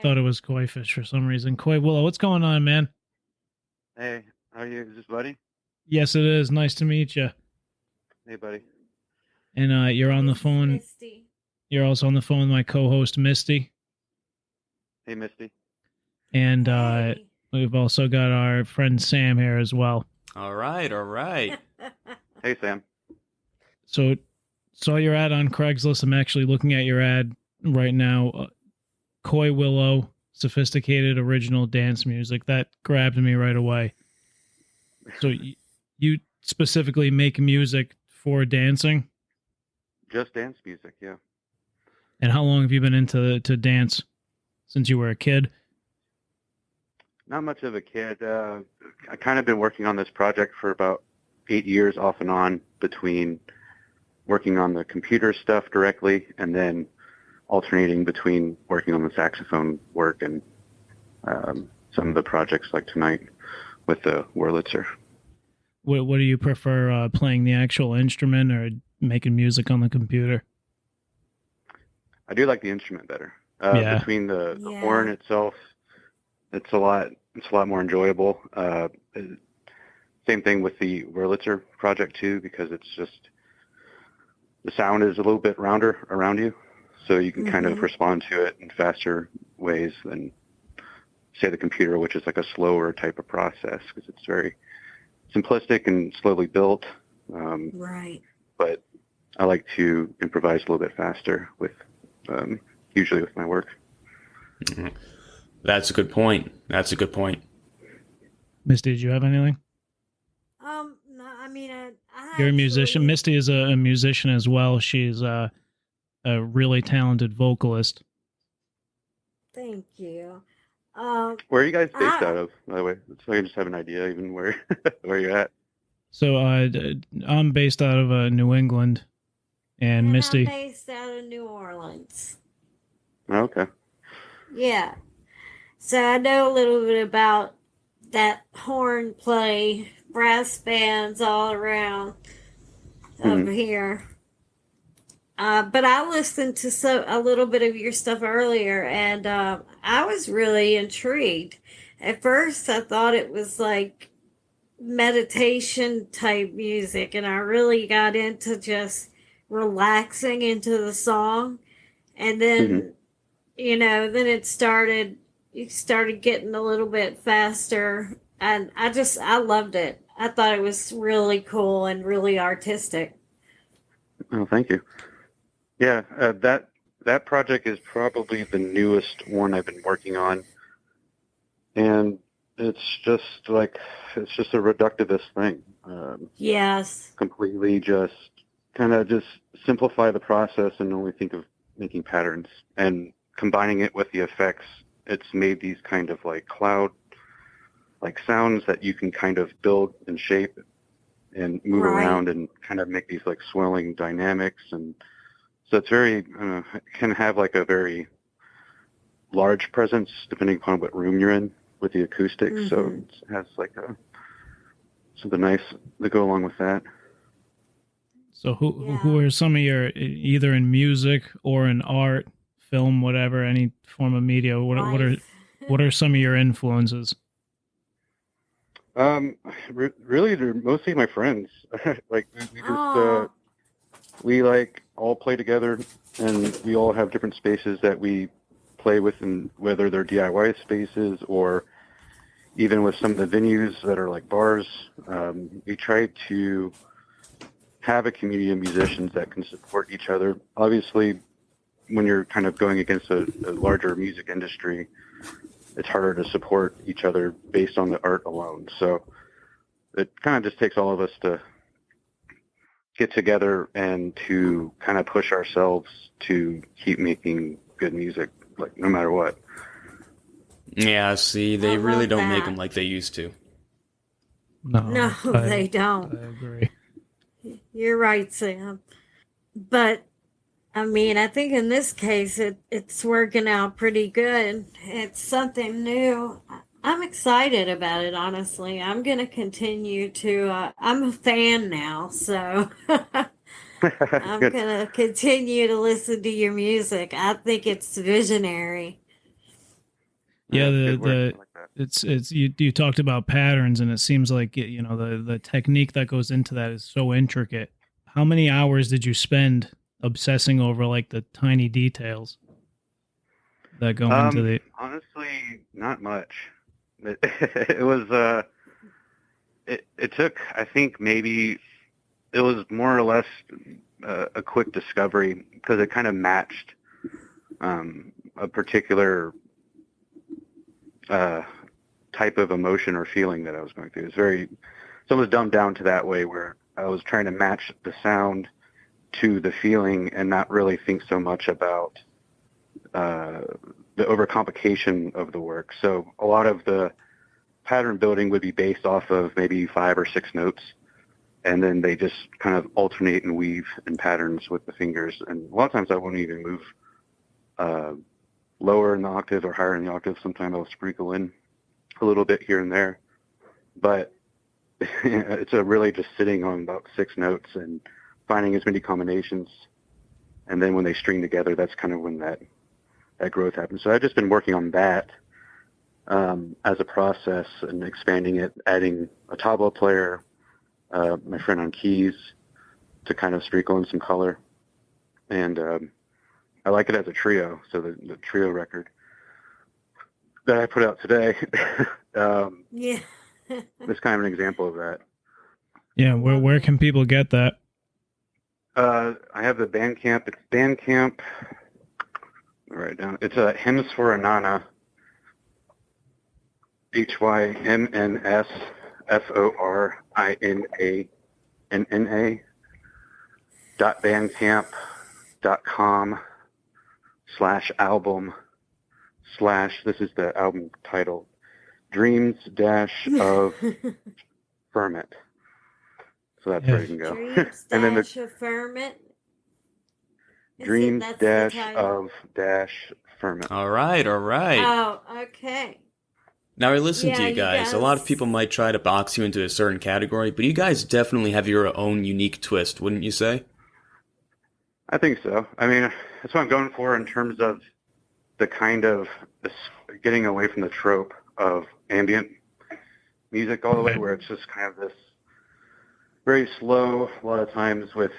thought it was Koi Phish for some reason. Koi Willow, what's going on, man? Hey, how are you? Is this Buddy? Yes, it is. Nice to meet you. Hey, Buddy. And you're on the phone. Misty. You're also on the phone with my co-host, Misty. Hey, Misty. And we've also got our friend Sam here as well. All right. Hey, Sam. So, saw your ad on Craigslist. I'm actually looking at your ad right now. Koi Willow, sophisticated original dance music. That grabbed me right away. So, you specifically make music for dancing? Just dance music, yeah. And how long have you been into dance? Since you were a kid? Not much of a kid. I kind of been working on this project for about 8 years off and on, between working on the computer stuff directly and then alternating between working on the saxophone work and some of the projects like tonight with the Wurlitzer. What do you prefer, playing the actual instrument or making music on the computer? I do like the instrument better. Yeah. Between the horn itself, it's a lot more enjoyable. Same thing with the Wurlitzer project too, because it's just the sound is a little bit rounder around you, so you can kind of respond to it in faster ways than, say, the computer, which is like a slower type of process because it's very simplistic and slowly built. Right. But I like to improvise a little bit faster with, usually with my work. Mm-hmm. That's a good point. Misty, did you have anything? No, I mean, You're a musician. Misty is a musician as well. She's a really talented vocalist. Thank you. Where are you guys based out of, by the way? So I can just have an idea even where you're at. So I'm based out of New England, and Misty. I'm based out of New Orleans. Okay. Yeah. So I know a little bit about that horn play, brass bands all around over here. But I listened to a little bit of your stuff earlier, and I was really intrigued. At first, I thought it was like meditation type music, and I really got into just relaxing into the song. And then, then you started getting a little bit faster, and I loved it. I thought it was really cool and really artistic. Oh, thank you. Yeah, that project is probably the newest one I've been working on, and it's just a reductivist thing. Yes. Completely just simplify the process and only think of making patterns, and combining it with the effects. It's made these kind of like cloud, like sounds that you can kind of build and shape and move around and kind of make these like swelling dynamics. And so it's very, can have like a very large presence depending upon what room you're in with the acoustics. So it has like something nice to go along with that. So who are some of your, either in music or in art, film, whatever, any form of media, what are some of your influences? Really, they're mostly my friends. Like we like all play together, and we all have different spaces that we play with, and whether they're DIY spaces or even with some of the venues that are like bars. We try to have a community of musicians that can support each other. Obviously, when you're kind of going against a larger music industry, it's harder to support each other based on the art alone. So it kind of just takes all of us to get together and to kind of push ourselves to keep making good music, like no matter what. Yeah, see, they really don't make them like they used to. No, they don't. I agree. You're right, Sam. But I mean, I think in this case, it's working out pretty good. It's something new. I'm excited about it, honestly. I'm going to continue to, I'm a fan now, so I'm going to continue to listen to your music. I think it's visionary. Yeah, you talked about patterns, and it seems like the technique that goes into that is so intricate. How many hours did you spend obsessing over like the tiny details that go into the? Honestly, not much. It was it took, I think maybe it was more or less a quick discovery, because it kind of matched a particular type of emotion or feeling that I was going through. It's almost dumbed down to that way, where I was trying to match the sound to the feeling and not really think so much about the overcomplication of the work. So a lot of the pattern building would be based off of maybe 5 or 6 notes, and then they just kind of alternate and weave in patterns with the fingers. And a lot of times I wouldn't even move lower in the octave or higher in the octave. Sometimes I'll sprinkle in a little bit here and there. But it's really just sitting on about 6 notes and finding as many combinations, and then when they string together, that's kind of when that growth happens. So I've just been working on that as a process and expanding it, adding a tabla player, my friend on keys, to kind of sprinkle in some color. And I like it as a trio, so the trio record that I put out today yeah, is kind of an example of that. Yeah, where can people get that? I have the Bandcamp. It's Bandcamp. Write it down. It's Hymns for Anana. HYMNSFORINA.bandcamp.com/album/ this is the album title, Dreams of Ferment. So that's where you can go. Dreams and then of Ferment. Dreams of Ferment. All right. Oh, okay. Now, I listen to you guys. A lot of people might try to box you into a certain category, but you guys definitely have your own unique twist, wouldn't you say? I think so. I mean, that's what I'm going for in terms of the kind of getting away from the trope of ambient music all the way, where it's just kind of this very slow, a lot of times with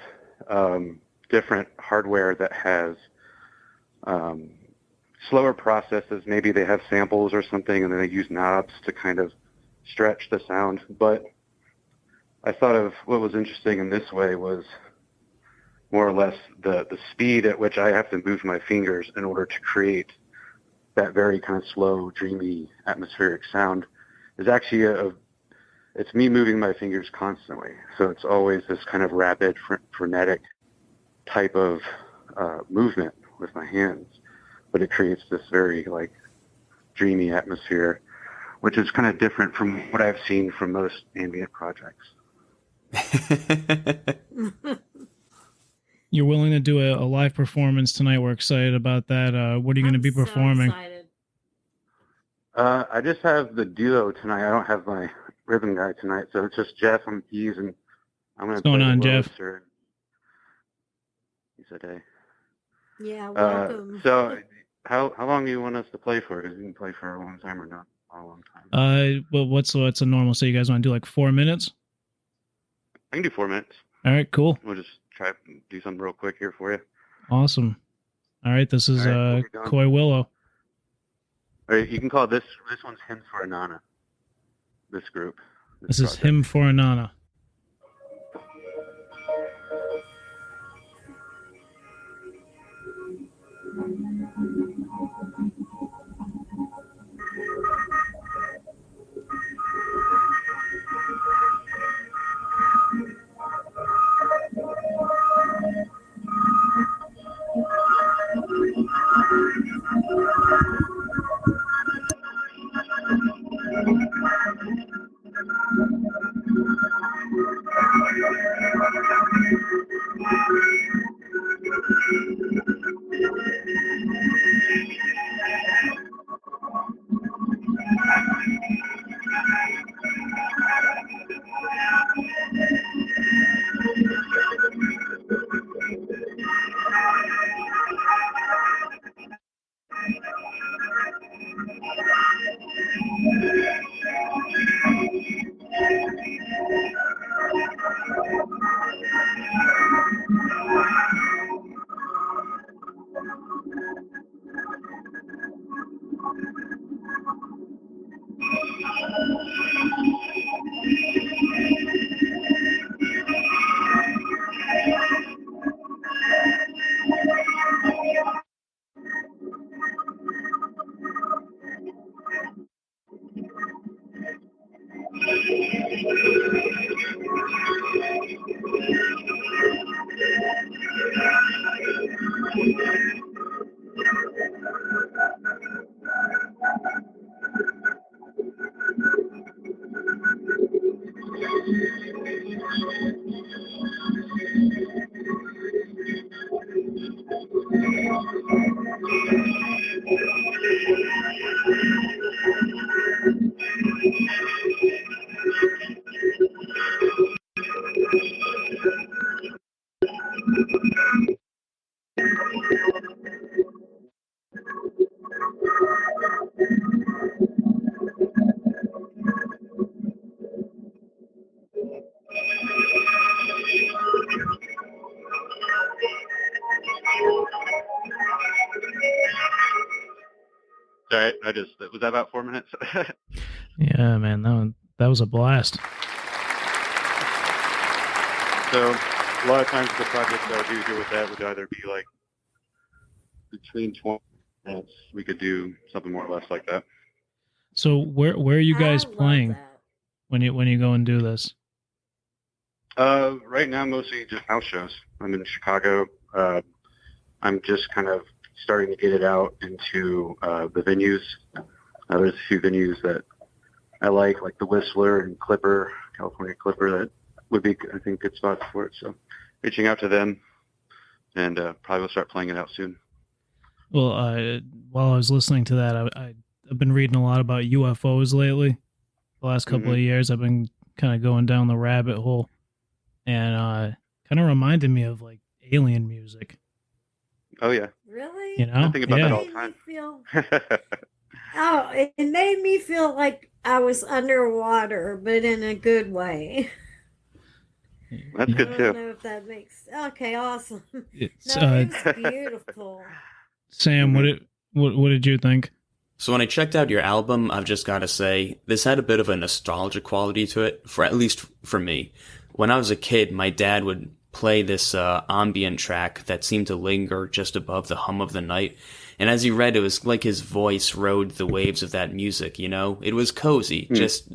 different hardware that has slower processes. Maybe they have samples or something, and then they use knobs to kind of stretch the sound. But I thought of what was interesting in this way was more or less the speed at which I have to move my fingers in order to create that very kind of slow, dreamy, atmospheric sound is actually it's me moving my fingers constantly. So it's always this kind of rapid, frenetic type of movement with my hands. But it creates this very, like, dreamy atmosphere, which is kind of different from what I've seen from most ambient projects. You're willing to do a live performance tonight. We're excited about that. What are you going to be performing? Excited. I just have the duo tonight. I don't have my rhythm guy tonight, so it's just Jeff on keys, and I'm going to play. What's going on, Jeff? He said, hey. Yeah, welcome. So how long do you want us to play for? Because we can play for a long time or not a long time. Well, what's a normal? So you guys want to do like 4 minutes? I can do 4 minutes. All right, cool. We'll just try to do something real quick here for you. Awesome. All right, this is Koi Willow. All right, you can call this one's Hymns for Anana. This group. This is Hymn for Anana. All right, was that about 4 minutes? Yeah, man, that was a blast. So a lot of times the projects that I do here with that would either be like between 20 minutes. We could do something more or less like that. So where are you guys playing when you go and do this? Right now, mostly just house shows. I'm in Chicago. I'm just kind of starting to get it out into the venues. There's a few venues that I like the Whistler and Clipper, California Clipper, that would be, I think, good spots for it. So reaching out to them, and probably will start playing it out soon. Well, while I was listening to that, I've been reading a lot about UFOs lately. The last couple of years, I've been kind of going down the rabbit hole, and kind of reminded me of like alien music. Oh yeah. Really? You know? I think about Yeah. that all the time. It made me feel like I was underwater, but in a good way. That's I good don't too. know if that makes okay. Awesome. It's, No, it was beautiful. Sam, what did you think? So when I checked out your album, I've just got to say, this had a bit of a nostalgia quality to it, for at least for me. When I was a kid, my dad would play this ambient track that seemed to linger just above the hum of the night. And as he read, it was like his voice rode the waves of that music, you know? It was cozy, just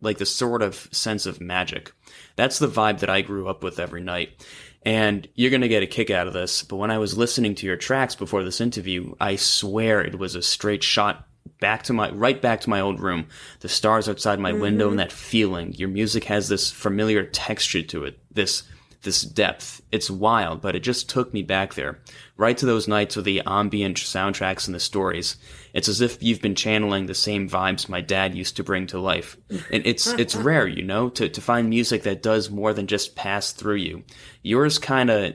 like the sort of sense of magic. That's the vibe that I grew up with every night. And you're going to get a kick out of this, but when I was listening to your tracks before this interview, I swear it was a straight shot right back to my old room. The stars outside my window and that feeling. Your music has this familiar texture to it, this depth. It's wild, but it just took me back there, right to those nights with the ambient soundtracks and the stories. It's as if you've been channeling the same vibes my dad used to bring to life. And it's rare, you know, to find music that does more than just pass through you. Yours kind of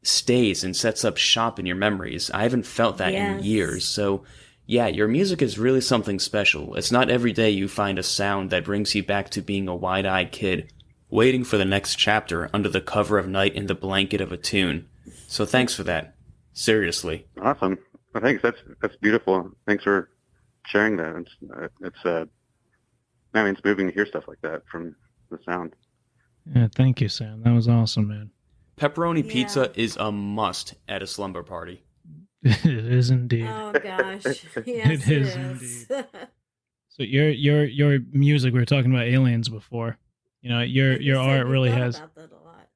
stays and sets up shop in your memories. I haven't felt that in years. So yeah, your music is really something special. It's not every day you find a sound that brings you back to being a wide-eyed kid, waiting for the next chapter under the cover of night in the blanket of a tune. So thanks for that. Seriously. Awesome. Well, thanks. That's beautiful. Thanks for sharing that. It's moving to hear stuff like that from the sound. Yeah, thank you, Sam. That was awesome, man. Pepperoni pizza is a must at a slumber party. It is indeed. Oh gosh, yes, it is indeed. So your music. We were talking about aliens before. You know, your art really has. About that a lot.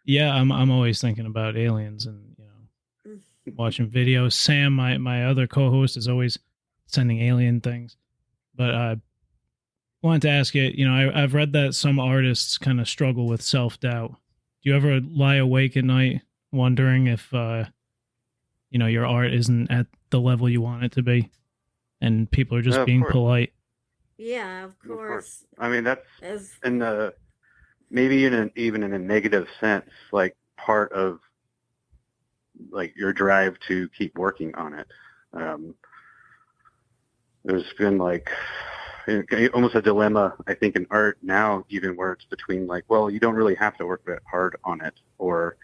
Yeah, I'm always thinking about aliens and watching videos. Sam, my other co-host, is always sending alien things. But I wanted to ask you. You know, I've read that some artists kind of struggle with self-doubt. Do you ever lie awake at night wondering if your art isn't at the level you want it to be, and people are just being polite? Yeah, of course. I mean, that's in the maybe even in a negative sense, like part of like your drive to keep working on it. There's been like almost a dilemma, I think, in art now, even where it's between like, well, you don't really have to work that hard on it, or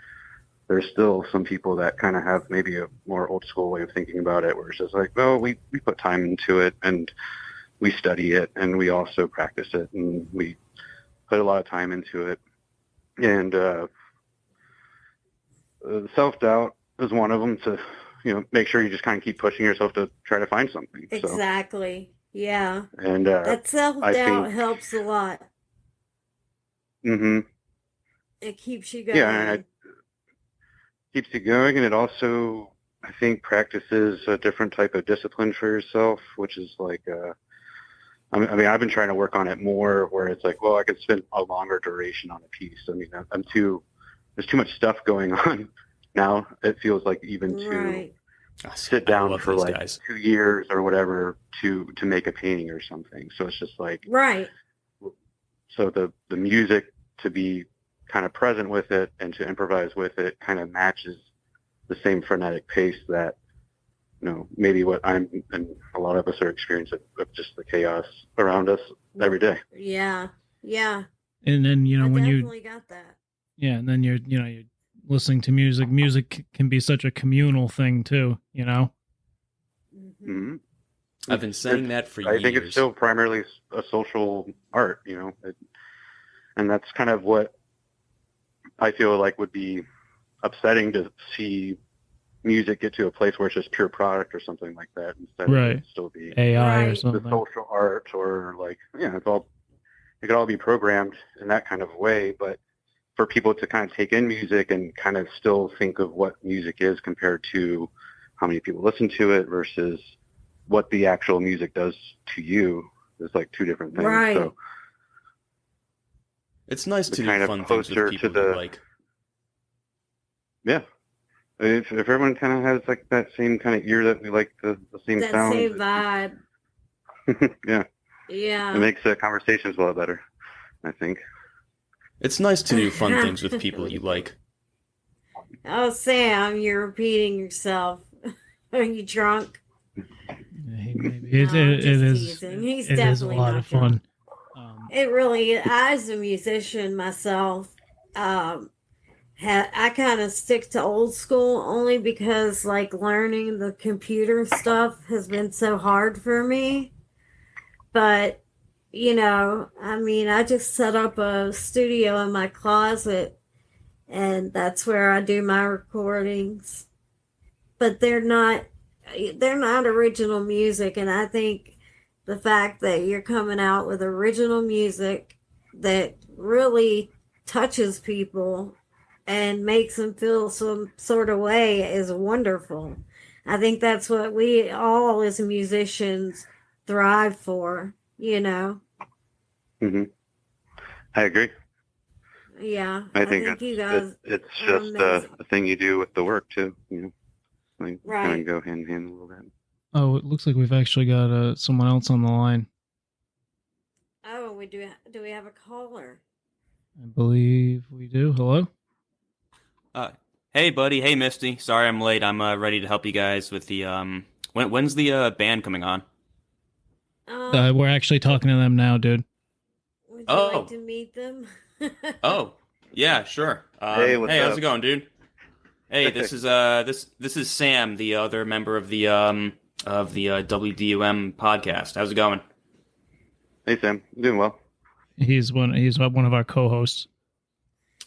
there's still some people that kind of have maybe a more old school way of thinking about it, where it's just like, well, we put time into it and we study it and we also practice it and we put a lot of time into it. And self-doubt is one of them, to, make sure you just kind of keep pushing yourself to try to find something. Exactly. Yeah. And that self-doubt helps a lot. Mm-hmm. It keeps you going. Yeah, and it keeps you going, and it also, I think, practices a different type of discipline for yourself, which is like, I mean, I've been trying to work on it more, where it's like, well, I could spend a longer duration on a piece. I mean, there's too much stuff going on now. It feels like even to sit down for like 2 years or whatever to make a painting or something. So it's just like, so the music, to be kind of present with it and to improvise with it, kind of matches the same frenetic pace that, maybe what I'm and a lot of us are experiencing of just the chaos around us every day. Yeah. Yeah. And then, when you definitely got that. Yeah, and then you're listening to music. Music can be such a communal thing too, Mm-hmm. I've been saying that for years. I think it's still primarily a social art, and that's kind of what I feel like would be upsetting, to see music get to a place where it's just pure product or something like that, instead of it still be AI or something. The social art, or like, it could all be programmed in that kind of way. But for people to kind of take in music and kind of still think of what music is compared to how many people listen to it versus what the actual music does to you, is like two different things. Right. So it's nice to kind do of fun things with people you like. Yeah. If everyone kind of has like that same kind of ear that we like the same That sound. same vibe. Yeah. Yeah. It makes conversations a lot better, I think. It's nice to do fun things with people you like. Oh, Sam, you're repeating yourself. Are you drunk? It just is. teasing. He's It is a definitely lot not of fun. It really, as a musician myself, I kind of stick to old school only because like learning the computer stuff has been so hard for me. But, I mean, I just set up a studio in my closet and that's where I do my recordings. But they're not original music, and I think the fact that you're coming out with original music that really touches people and makes them feel some sort of way is wonderful. I think that's what we all as musicians thrive for, Hmm. I agree. Yeah, I think you guys it's are just amazing. a thing you do with the work too. Like Right. kind of go hand in hand a little bit. Oh, it looks like we've actually got someone else on the line. Oh, we do we have a caller? I believe we do. Hello? Hey, Buddy. Hey, Misty. Sorry I'm late. I'm ready to help you guys with the when's the band coming on? We're actually talking to them now, dude. Would you like to meet them? Oh, yeah, sure. Hey, what's how's up? it going, dude? Hey, this is this is Sam, the other member of the WDUM podcast. How's it going? Hey, Sam. I'm doing well. He's one of our co-hosts.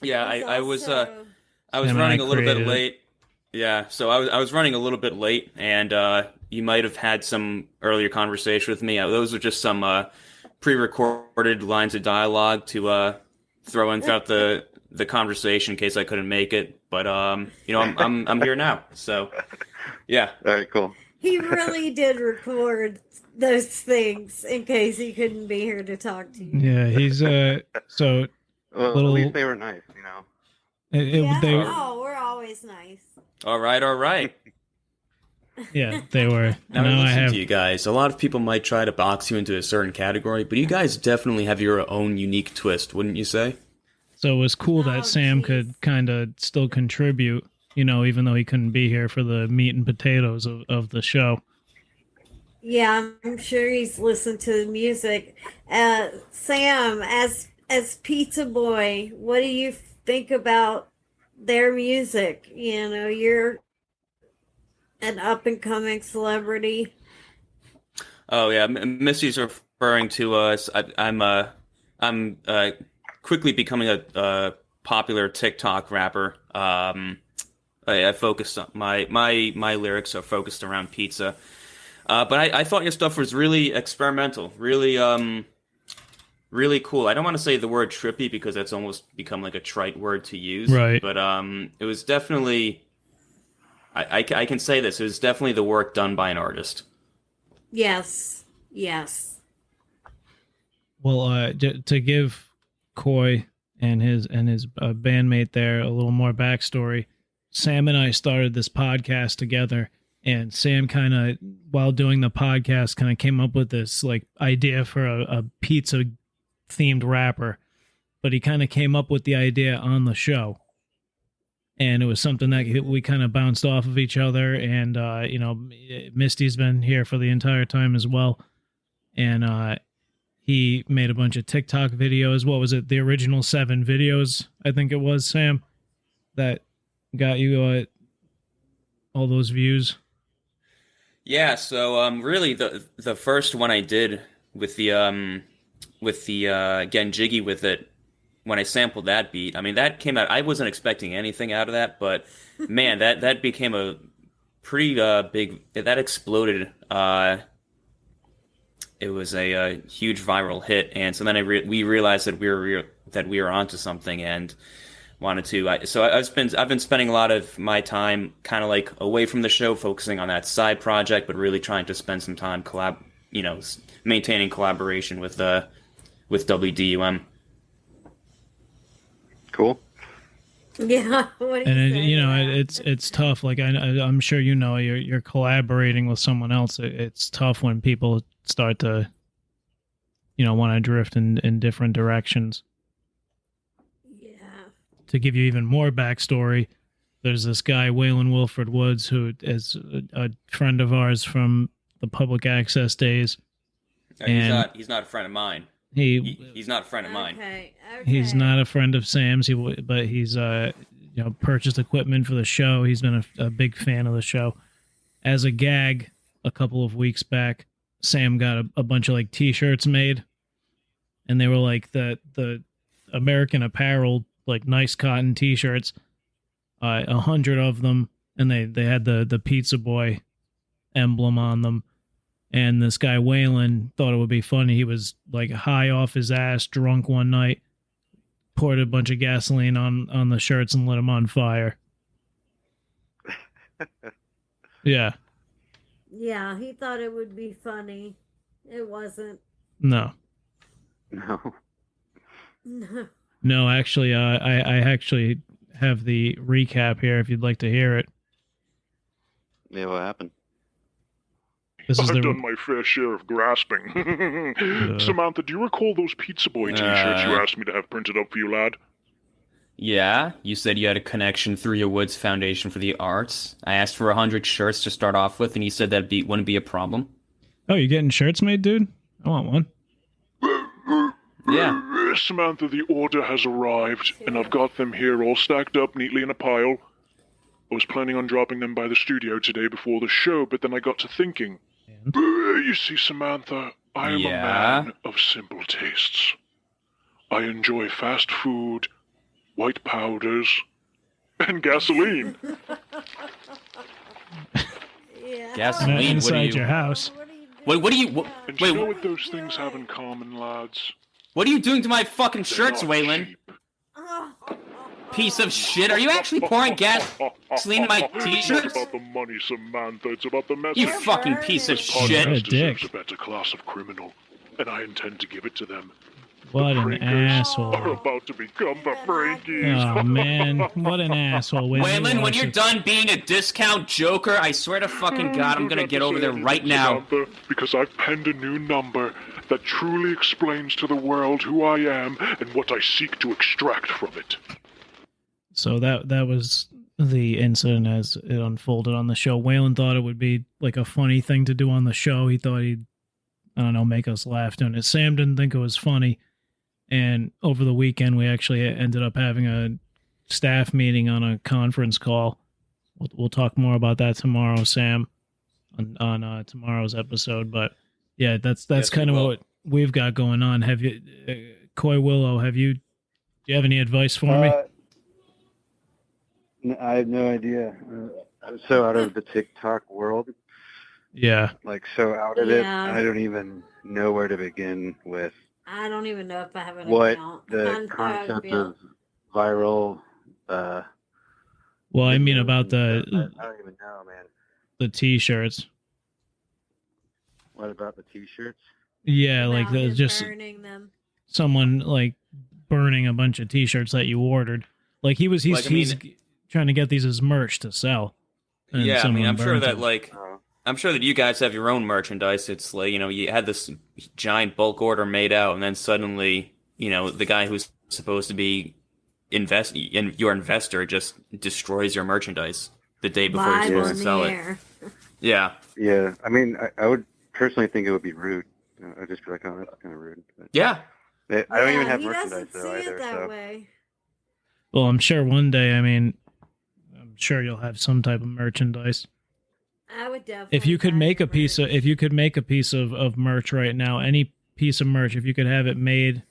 Yeah, I was Sam and running I a little bit created it. late. Yeah, so I was running a little bit late, and you might have had some earlier conversation with me. Those are just some pre-recorded lines of dialogue to throw in throughout the conversation in case I couldn't make it. But I'm here now, so yeah. All right, cool. He really did record those things in case he couldn't be here to talk to you. Yeah, he's so Well, little. at least they were nice, We're always nice. All right. Yeah, they were. Now, Now I listen have. to you guys. A lot of people might try to box you into a certain category, but you guys definitely have your own unique twist, wouldn't you say? So it was cool that Sam could kind of still contribute, even though he couldn't be here for the meat and potatoes of the show. Yeah, I'm sure he's listened to the music. Sam, as PizzaBoi, what do you think about their music? You're an up and coming celebrity. Oh yeah, Misty's referring to us. I'm quickly becoming a popular TikTok rapper. I focused on my lyrics are focused around pizza. But I thought your stuff was really experimental, really cool. I don't want to say the word trippy because that's almost become like a trite word to use. Right. But it was definitely. I can say this. It was definitely the work done by an artist. Yes. Well, to give Koi and his bandmate there a little more backstory, Sam and I started this podcast together, and Sam kind of, while doing the podcast, kind of came up with this like idea for a pizza themed rapper, but he kind of came up with the idea on the show. And it was something that we kind of bounced off of each other. And, Misty's been here for the entire time as well. And he made a bunch of TikTok videos. What was it? The original 7 videos, I think it was, Sam, that got you all those views. Yeah, so really the first one I did with the getting jiggy with it, when I sampled that beat, I mean, that came out, I wasn't expecting anything out of that, but man, that became a pretty big, that exploded. It was a huge viral hit, and so then we realized that we were onto something and wanted to. I've been spending a lot of my time kind of like away from the show, focusing on that side project, but really trying to spend some time maintaining collaboration with WDUM. Cool. Yeah. What do you say? It's tough. Like I'm sure you're collaborating with someone else. It's tough when people start to, want to drift in different directions. Yeah. To give you even more backstory, there's this guy, Waylon Wilford Woods, who is a friend of ours from the public access days. He's not a friend of mine. He's not a friend of mine. Okay. He's not a friend of Sam's, but he's purchased equipment for the show. He's been a big fan of the show. As a gag, a couple of weeks back, Sam got a bunch of like T-shirts made, and they were like the American Apparel, like nice cotton T-shirts, 100 of them, and they had the PizzaBoi emblem on them. And this guy Waylon thought it would be funny. He was like high off his ass, drunk one night, poured a bunch of gasoline on the shirts and lit them on fire. Yeah. Yeah, he thought it would be funny. It wasn't. No. No. No. No, actually, I actually have the recap here if you'd like to hear it. Yeah, what happened? This is I've done my fair share of grasping. Samantha, do you recall those PizzaBoi t-shirts you asked me to have printed up for you, lad? Yeah, you said you had a connection through your Woods Foundation for the Arts. I asked for 100 shirts to start off with, and you said that wouldn't be a problem. Oh, you're getting shirts made, dude? I want one. Yeah. Samantha, the order has arrived, and I've got them here all stacked up neatly in a pile. I was planning on dropping them by the studio today before the show, but then I got to thinking. You see, Samantha, I am a man of simple tastes. I enjoy fast food, white powders, and gasoline. Gasoline? Inside your house. And you know what those things have in common, lads? What are you doing to my fucking shirts, Waylon? Piece of shit. Are you actually pouring gasoline in my t-shirts? It's about the money, Samantha. It's about the message. You fucking piece of shit. Podcast deserves a better class of criminal, and I intend to give it to them. What an asshole. Are about to become the Frankies. Oh, man. What an asshole. Waylon, when you're done being a discount joker, I swear to fucking God, I'm gonna get over there right now. Samantha, because I've penned a new number that truly explains to the world who I am and what I seek to extract from it. So that was the incident as it unfolded on the show. Waylon thought it would be like a funny thing to do on the show. He thought he'd, I don't know, make us laugh doing it. Sam didn't think it was funny. And over the weekend, we actually ended up having a staff meeting on a conference call. We'll talk more about that tomorrow, Sam, on tomorrow's episode. But yeah, that's kind of what we've got going on. Have you, Koi Willow? Do you have any advice for me? I have no idea. I'm so out of the TikTok world. Yeah. Like, so out of it, I don't even know where to begin with I don't even know if I have an what account. the concept of viral. Well, I mean about the. I don't even know, man. The T-shirts. What about the T-shirts? Yeah, like just burning them. Someone like burning a bunch of T-shirts that you ordered. Like he's trying to get these as merch to sell. Yeah, I mean, I'm sure that you guys have your own merchandise. It's like, you had this giant bulk order made out, and then suddenly, the guy who's supposed to be your investor just destroys your merchandise the day before you're supposed to sell it. Yeah. Yeah, I mean, I would personally think it would be rude. I'd just be like, oh, that's kind of rude. But yeah. I don't even have merchandise though either. Way. Well, I'm sure one day, I'm sure you'll have some type of merchandise. I would definitely. If you could make a piece of merch right now, any piece of merch, if you could have it made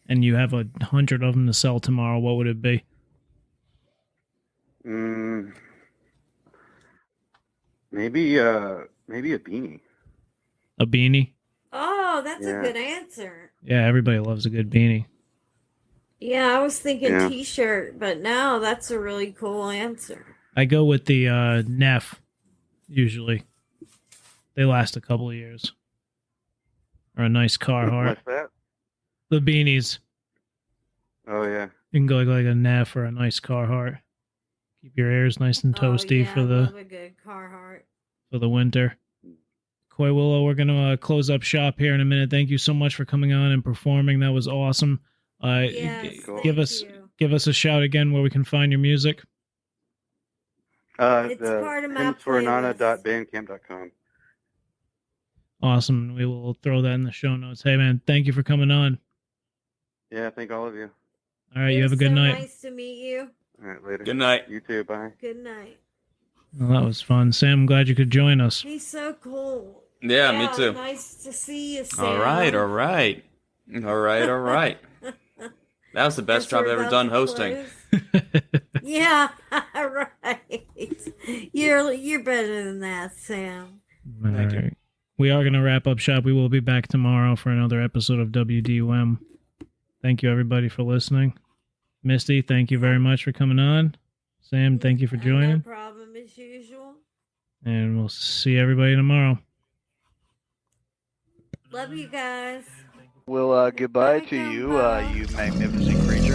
and you have 100 of them to sell tomorrow, what would it be? Maybe a beanie. A beanie? Oh, that's a good answer. Yeah, everybody loves a good beanie. Yeah, I was thinking T-shirt, but no, that's a really cool answer. I go with the Neff, usually. They last a couple of years. Or a nice Carhartt. What's that? The beanies. Oh, yeah. You can go like a Neff or a nice Carhartt. Keep your ears nice and toasty for the I love a good Carhartt. For the winter. Koi Willow, we're going to close up shop here in a minute. Thank you so much for coming on and performing. That was awesome. Yes, give us a shout again where we can find your music. It's the part of my hymnsforanana.bandcamp.com. Awesome. We will throw that in the show notes. Hey, man, thank you for coming on. Yeah, thank all of you. All right, you have a good night. Nice to meet you. All right, later. Good night. You too. Bye. Good night. Well, that was fun. Sam, I'm glad you could join us. He's so cool. Yeah, me too. Nice to see you, Sam. All right. That was the best job I've ever done hosting. Yeah, right. You're better than that, Sam. Thank you. We are going to wrap up shop. We will be back tomorrow for another episode of WDUM. Thank you, everybody, for listening. Misty, thank you very much for coming on. Sam, thank you for joining. No problem, as usual. And we'll see everybody tomorrow. Love you guys. Well, goodbye to you, you magnificent creature.